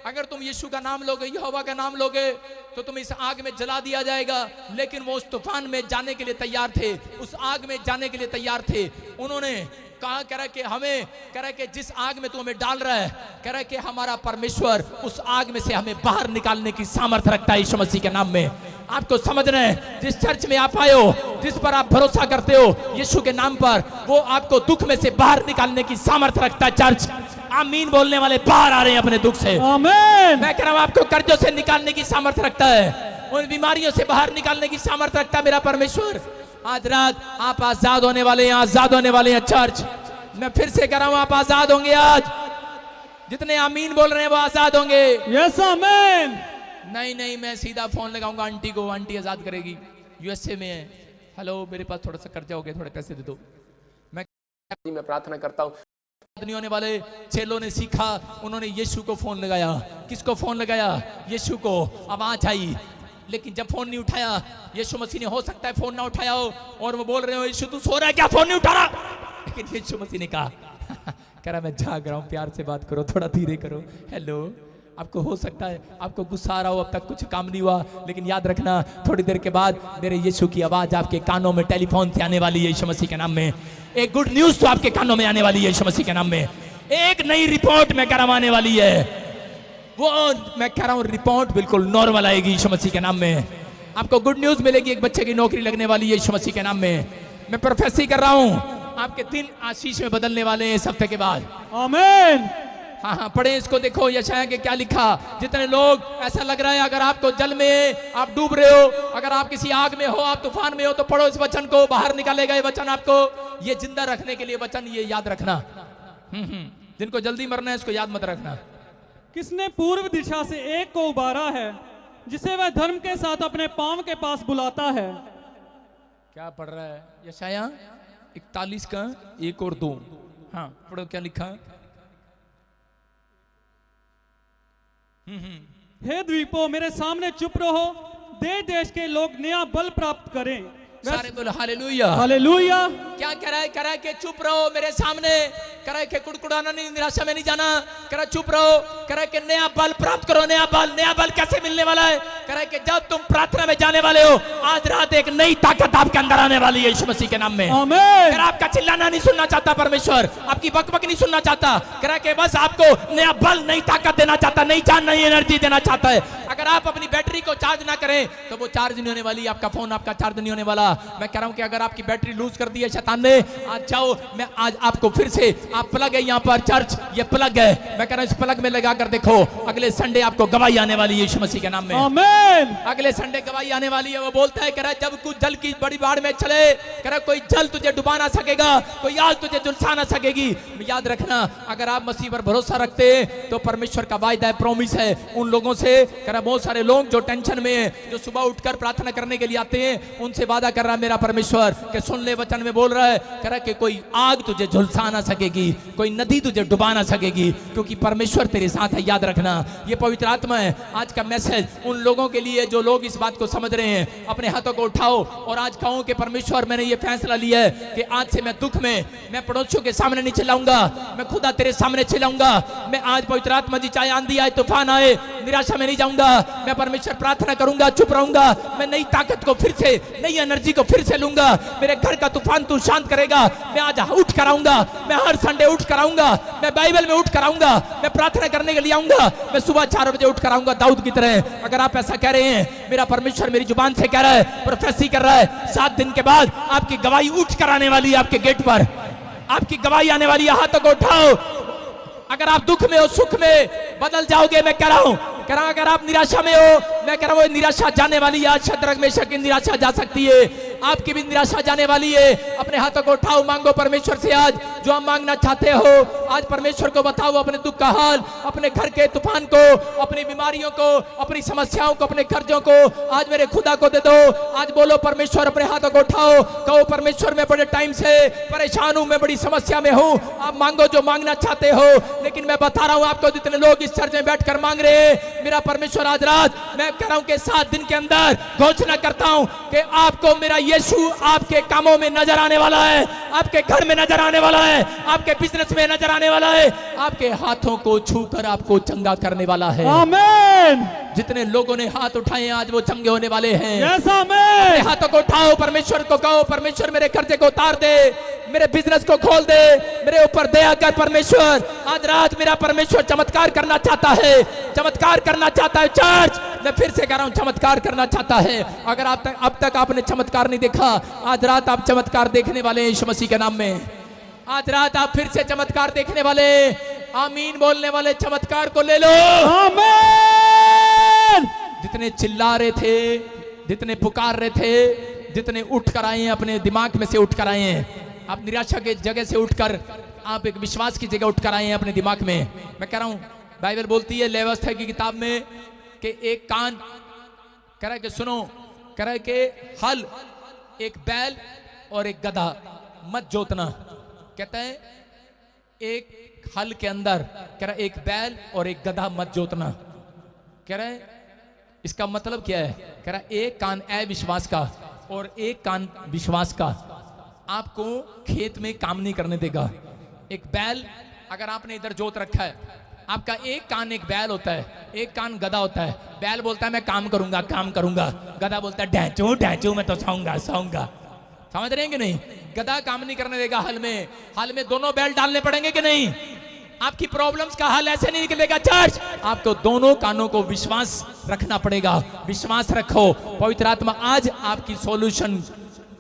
अगर तुम यीशु का नाम लोगे, यहोवा का नाम लोगे, तो तुम इस आग में जला दिया जाएगा। लेकिन वो उस तूफान में जाने के लिए तैयार थे, उस आग में जाने के लिए तैयार थे। उन्होंने कहा, कह रहा कि हमें, कह रहा कि जिस आग में तू हमें डाल रहा है, कह रहा कि हमारा परमेश्वर उस आग में से हमें बाहर निकालने की सामर्थ्य रखता है यीशु मसीह के नाम में। आपको समझना है, जिस चर्च में आप आए हो, जिस पर आप भरोसा करते हो यीशु के नाम पर, वो आपको दुख में से बाहर निकालने की सामर्थ्य रखता है। चर्च आमीन बोलने वाले बाहर आ रहे हैं अपने दुख से। आमीन। मैं कह रहा हूं आपको कर्जों से निकालने की सामर्थ्य रखता है, उन बीमारियों से बाहर निकालने की सामर्थ्य रखता है मेरा परमेश्वर। आज रात आप आजाद होने वाले हैं, आजाद होने वाले हैं चर्च। मैं फिर से कह रहा हूं आप आजाद होंगे। आज जितने आमीन बोल रहे हैं वो आजाद होंगे। यस आमीन। नहीं नहीं, मैं सीधा फोन लगाऊंगा आंटी को, आंटी आजाद करेगी, यूएसए में है। हेलो, मेरे पास थोड़ा सा कर्जा हो गया, थोड़े पैसे दे दो। मैं प्रार्थना करता हूँ। नहीं होने वाले चेलों ने सीखा, उन्होंने यीशु को फोन लगाया। किसको फोन लगाया? यीशु को। आवाज आई, लेकिन जब फोन नहीं उठाया, यीशु मसीह ने, हो सकता है फोन ना उठाया हो और वो बोल रहे हो यीशु तू सो रहा है क्या, फोन नहीं उठा रहा? लेकिन यीशु मसीह ने कहा कह रहा मैं जाग रहा हूं, प्यार से बात करो, थोड़ा धीरे करो। हेलो, आपको हो सकता है आपको गुस्सा आ रहा हो, अब तक कुछ काम नहीं हुआ, लेकिन याद रखना थोड़ी देर के बाद मेरे यीशु की आवाज आपके कानों में टेलीफोन से आने वाली है यीशु मसीह के नाम में। एक गुड न्यूज तो आपके कानों में आने वाली है यीशु मसीह के नाम में। एक नई रिपोर्ट मैं कह रहा हूं आने वाली है। वो मैं कह रहा हूं रिपोर्ट बिल्कुल नॉर्मल आएगी यीशु मसीह के नाम में। आपको गुड न्यूज मिलेगी, एक बच्चे की नौकरी लगने वाली है यीशु मसीह के नाम में। मैं प्रोफेसी कर रहा हूं, आपके दिन आशीष में बदलने वाले हैं इस हफ्ते के बाद। आमीन। हाँ हाँ, पढ़े इसको, देखो यशाया के क्या लिखा। जितने लोग ऐसा लग रहा है अगर आपको जल में आप डूब रहे हो, अगर आप किसी आग में हो, आप तूफान में हो, तो पढ़ो इस वचन को, बाहर निकालेगा ये वचन आपको, ये जिंदा रखने के लिए वचन, ये याद रखना। जिनको जल्दी मरना है इसको याद मत रखना। किसने पूर्व दिशा से एक को उबारा है, जिसे वह धर्म के साथ अपने पांव के पास बुलाता है। क्या पढ़ रहा है यशाया 41 का 1 और 2? हाँ पढ़ो क्या लिखा है। हे द्वीपों मेरे सामने चुप रहो, देश देश के लोग नया बल प्राप्त करें। सारे बोलो हालेलुया। हालेलुया। क्या कह रहा है कि चुप रहो मेरे सामने, कह रहा है कि कुड़कुड़ाना नहीं, निराशा में नहीं जाना, कह रहा है चुप रहो, कह रहा है कि नया बल प्राप्त करो। नया बल कैसे मिलने वाला है? कह रहा है कि जब तुम प्रार्थना में जाने वाले हो, आज रात एक नई ताकत आपके अंदर आने वाली है यीशु मसीह के नाम में। आमीन। कह रहा आपका चिल्लाना नहीं सुनना चाहता परमेश्वर, आपकी बकबक नहीं सुनना चाहता, कह रहा है कि बस आपको नया बल, नई ताकत देना चाहता, नई जान, नई एनर्जी देना चाहता है। अगर आप अपनी बैटरी को चार्ज ना करें तो वो चार्ज नहीं होने वाली, आपका फोन आपका चार्ज नहीं होने वाला। मैं कह रहा हूं कि अगर आपकी बैटरी लूज कर दी है शैतान ने, आज जाओ, मैं आज आपको फिर से, आप प्लग है यहाँ पर चर्च, ये प्लग है, मैं कह रहा हूं इस प्लग में लगा कर देखो, अगले संडे आपको गवाही आने वाली है यीशु मसीह के नाम में। आमीन। अगले संडे गवाही आने वाली है। वो बोलता है, कह रहा है जब कुछ जल की बड़ी बाढ़ में चले, कह रहा है कोई जल तुझे डुबा ना सकेगा, कोई आग तुझे झुलसा ना सकेगी। याद रखना, अगर आप मसीह पर भरोसा रखते हैं तो परमेश्वर का वायदा है, प्रॉमिस है उन लोगों से। कह रहा बहुत सारे लोग जो टेंशन में है, जो सुबह उठकर प्रार्थना करने के लिए आते हैं, उनसे वादा कर रहा मेरा परमेश्वर कि सुन ले, वचन में बोल रहा है, कह रहा कि कोई आग तुझे झुलसा ना सकेगी, कोई नदी तुझे डुबा ना सकेगी, क्योंकि परमेश्वर तेरे साथ है। याद रखना, ये पवित्र आत्मा है। आज का मैसेज उन लोगों के लिए जो लोग इस बात को समझ रहे हैं, अपने हाथों को उठाओ और आज कहो कि परमेश्वर मैंने ये फैसला लिया है कि आज से मैं दुख में, मैं पड़ोसियों के सामने नहीं चिल्लाऊंगा, मैं खुदा तेरे सामने चिल्लाऊंगा। मैं आज पवित्र आत्मा जी, चाहे आंधी आए, तूफान आए, निराशा में नहीं जाऊंगा, मैं परमेश्वर प्रार्थना करूंगा, चुप रहूंगा, मैं नई ताकत को फिर से, नई एनर्जी को फिर से लूंगा। मेरे घर का तूफान तू शांत करेगा। मैं आज उठ कर आऊंगा, मैं हर संडे उठ कर आऊंगा, मैं बाइबल में उठ कर आऊंगा, मैं प्रार्थना करने के लिए आऊंगा, मैं सुबह 4 बजे उठ कर आऊंगा दाऊद की तरह। अगर आप ऐसा कह रहे हैं, मेरा परमेश्वर मेरी जुबान से कह रहा है, प्रोफेसी कर रहा है, 7 दिन के बाद आपकी गवाही उठ कर आने वाली है, आपके गेट पर आपकी गवाही आने वाली है। हाथों को उठाओ। अगर आप दुख में हो, सुख में बदल जाओगे। मैं कह रहा हूं, अगर आप निराशा में हो, मैं कह रहा हूं निराशा जाने वाली है। आज शद्रक मेशक की निराशा जा सकती है, आपकी भी निराशा जाने वाली है। अपने हाथों को उठाओ, मांगो परमेश्वर से आज जो आप मांगना चाहते हो। आज परमेश्वर को बताओ अपने दुख का हाल, अपने घर के तूफान को, अपनी बीमारियों को, अपनी समस्याओं को, अपने कर्जों को आज मेरे खुदा को दे दो। आज बोलो परमेश्वर, अपने हाथों को उठाओ, कहो परमेश्वर मैं बड़े टाइम से परेशान हूं, मैं बड़ी समस्या में हूं। आप मांगो जो मांगना चाहते हो, लेकिन मैं बता रहा हूं आपको, जितने लोग इस चर्च में बैठकर मांग रहे हैं, मेरा परमेश्वर आज रात, मैं कह रहा हूं कि 7 दिन के अंदर घोषणा करता हूं कि आपको मेरा यीशु आपके कामों में नजर आने वाला है, आपके घर में नजर आने वाला है, आपके बिजनेस में नजर आने वाला है, आपके हाथों को छूकर आपको चंगा करने वाला है। आमीन। जितने लोगों ने हाथ उठाए आज वो चंगे होने वाले हैं। यस आमीन। अपने हाथों को उठाओ, परमेश्वर को कहो, परमेश्वर मेरे कर्जे को उतार दे, मेरे बिजनेस को खोल दे, मेरे ऊपर दया कर परमेश्वर। आज रात मेरा परमेश्वर चमत्कार करना चाहता है, चमत्कार करना चाहता है। चर्च, मैं फिर से कह रहा हूं, चमत्कार करना चाहता है। अगर आप अब तक आपने चमत्कार नहीं देखा, आज रात आप चमत्कार देखने वाले हैं यीशु मसीह के नाम में। आज रात आप फिर से चमत्कार देखने वाले, आमीन बोलने वाले चमत्कार को ले लो। आमीन। जितने चिल्ला रहे थे, जितने पुकार रहे थे, जितने उठ कर आए हैं, अपने दिमाग में से उठ कर आए हैं, आप निराशा के जगह से उठकर आप एक विश्वास की जगह उठकर आए हैं अपने दिमाग में। मैं कह रहा हूं, बाइबल बोलती है लेवितियुस की किताब में कि एक कान, कह रहा है कि सुनो, कह रहा है कि हल, एक बैल और एक गधा मत जोतना। कहता है एक हल के अंदर, कह रहा है एक बैल और एक गधा मत जोतना। कह रहा है इसका मतलब क्या है? कह रहा है एक कान अविश्वास का और एक कान विश्वास का आपको खेत में काम नहीं करने देगा। एक बैल, अगर आपने इधर जोत रखा है, आपका एक कान एक बैल होता है, एक कान गधा होता है। बैल बोलता है मैं काम करूंगा, काम करूंगा, गधा बोलता है ढैचू ढैचू मैं तो सोऊंगा सोऊंगा। समझ रहे हैं कि नहीं? गधा काम नहीं करने देगा हल में। हल में दोनों बैल डालने पड़ेंगे कि नहीं? आपकी प्रॉब्लम्स का हल ऐसे नहीं निकलेगा चर्च, आपको दोनों कानों को विश्वास रखना पड़ेगा। विश्वास रखो, पवित्र आत्मा आज आपकी सॉल्यूशन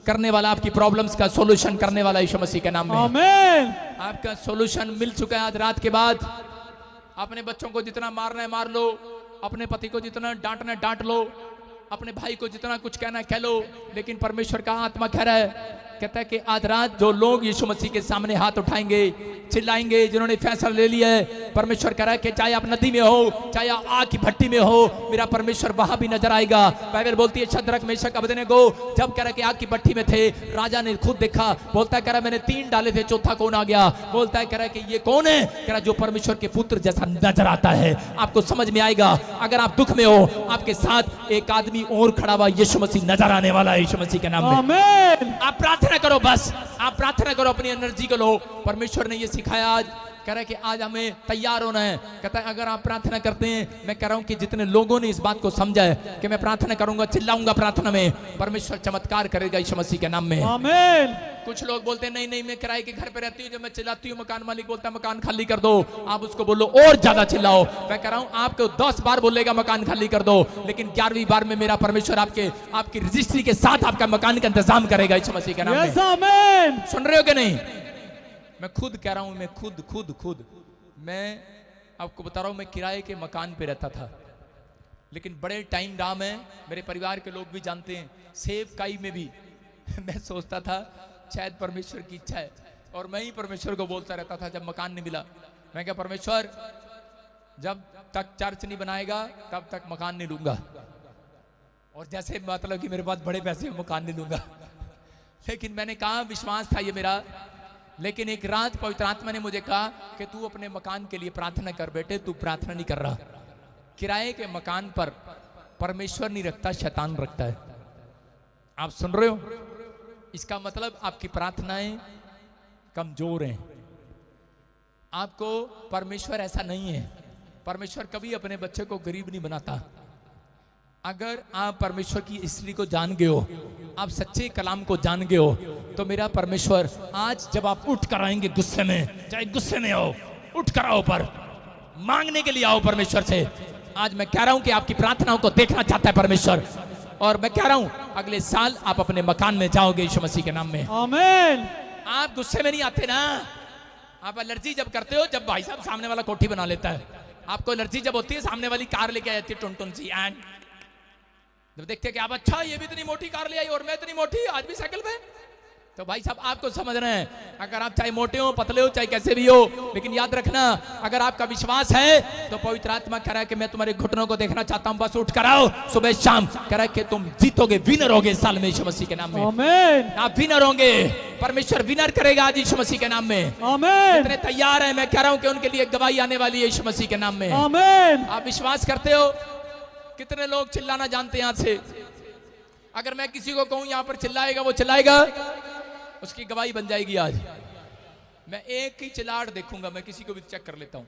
करने वाला, आपकी प्रॉब्लम्स का सॉल्यूशन करने वाला यीशु मसीह के नाम में। आमीन। आपका सॉल्यूशन मिल चुका है आज रात के बाद। अपने बच्चों को जितना मारना है मार लो, अपने पति को जितना डांटना है डांट लो, अपने भाई को जितना कुछ कहना है कह लो, लेकिन परमेश्वर का आत्मा कह रहा है कहता है कि आज रात जो लोग यीशु मसीह के सामने हाथ उठाएंगे, चिल्लाएंगे, जिन्होंने फैसला ले लिया है, परमेश्वर कह रहा है कि चाहे आप नदी में हो, चाहे आप आग की भट्टी में हो, मेरा परमेश्वर वहां भी नजर आएगा। बाइबल बोलती है शद्रक मेशक अबेदनेगो जब कह रहा कि आग की भट्टी में थे, राजा ने खुद देखा, बोलता है कह रहा मैंने 3 डाले थे, चौथा कौन आ गया? बोलता है कह रहा कि ये कौन है? कह रहा जो परमेश्वर के पुत्र जैसा नजर आता है। आपको समझ में आएगा, अगर आप दुख में हो, आपके साथ एक आदमी और खड़ा हुआ यीशु मसीह नजर आने वाला है यीशु मसीह के नाम में। आमीन। आप प्रार्थना करो, बस आप प्रार्थना करो, अपनी एनर्जी को लो। परमेश्वर ने ये सिखाया आज, कह रहा है कि आज हमें तैयार होना है। कहता है अगर आप प्रार्थना करते हैं, मैं कह रहा हूं कि जितने लोगों ने इस बात को समझा है कि मैं प्रार्थना करूंगा, चिल्लाऊंगा प्रार्थना में, परमेश्वर चमत्कार करेगा यीशु मसीह के नाम में। आमीन। कुछ लोग बोलते हैं नहीं नहीं मैं किराए के घर पे रहती हूँ, जब मैं चिल्लाती हूँ मकान मालिक बोलता है मकान खाली कर दो। आप उसको बोलो और ज्यादा चिल्लाओ। मैं कह रहा हूँ आपको 10 बार बोलेगा मकान खाली कर दो, लेकिन 11वीं बार में मेरा परमेश्वर आपकी रजिस्ट्री के साथ आपका मकान का इंतजाम करेगा यीशु मसीह के नाम में। यस आमीन। सुन रहे हो कि नहीं? मैं खुद कह रहा हूं, मैं खुद मैं आपको बता रहा हूं, मैं किराए के मकान पे रहता था, लेकिन बड़े टाइम रहा मैं, मेरे परिवार के लोग भी जानते हैं, सेवकाई में भी मैं सोचता था शायद परमेश्वर की इच्छा है, और मैं ही परमेश्वर को बोलता रहता था जब मकान नहीं मिला। मैं क्या परमेश्वर जब तक चर्च नहीं बनाएगा तब तक मकान नहीं लूंगा, और जैसे मतलब कि मेरे पास बड़े पैसे मकान नहीं लूंगा। लेकिन मैंने कहा विश्वास था ये मेरा, लेकिन एक रात पवित्र आत्मा ने मुझे कहा कि तू अपने मकान के लिए प्रार्थना कर बेटे, तू प्रार्थना नहीं कर रहा। किराए के मकान पर परमेश्वर नहीं रखता, शैतान रखता है। आप सुन रहे हो? इसका मतलब आपकी प्रार्थनाएं कमजोर हैं। आपको परमेश्वर ऐसा नहीं है, परमेश्वर कभी अपने बच्चे को गरीब नहीं बनाता। अगर आप परमेश्वर की स्त्री को जान गए हो, आप सच्चे कलाम को जान गए हो, तो मेरा परमेश्वर आज जब आप उठ कर आएंगे गुस्से में, चाहे गुस्से में हो, उठ कर आओ, पर मांगने के लिए आओ परमेश्वर से। आज मैं कह रहा हूं कि आपकी प्रार्थनाओं को देखना चाहता है परमेश्वर, और मैं कह रहा हूं अगले साल आप अपने मकान में जाओगे यीशु मसीह के नाम में। आमीन। आप गुस्से में नहीं आते ना, आप एलर्जी जब करते हो, जब भाई साहब सामने वाला कोठी बना लेता है, आपको एलर्जी जब होती है, सामने वाली कार लेके आ जाती है टुन सी, एंड जब देखते हैं कि आप अच्छा ये भी इतनी मोटी कार ले आई और मैं इतनी मोटी आज भी साइकिल पे, तो भाई साहब आपको समझना है, अगर आप चाहे मोटे हो, पतले हो, चाहे कैसे भी हो, लेकिन याद रखना अगर आपका विश्वास है तो पवित्र आत्मा कह रहा है कि मैं तुम्हारे घुटनों को देखना चाहता हूं, बस उठ कर आओ सुबह शाम। कह रहा है कि तुम जीतोगे, विनर होगे इस साल में यीशु मसीह के नाम में। आमीन। आप विनर होंगे, परमेश्वर विनर करेगा आज यीशु मसीह के नाम में। आमीन। इतने तैयार है, मैं कह रहा हूं कि उनके लिए गवाही आने वाली है यीशु मसीह के नाम में। आमीन। आप विश्वास करते हो? कितने लोग चिल्लाना जानते हैं? यहां से अगर मैं किसी को कहूं यहां पर चिल्लाएगा, वो चिल्लाएगा, उसकी गवाही बन जाएगी। आज मैं एक ही चिल्लाहट देखूंगा, मैं किसी को भी चेक कर लेता हूं।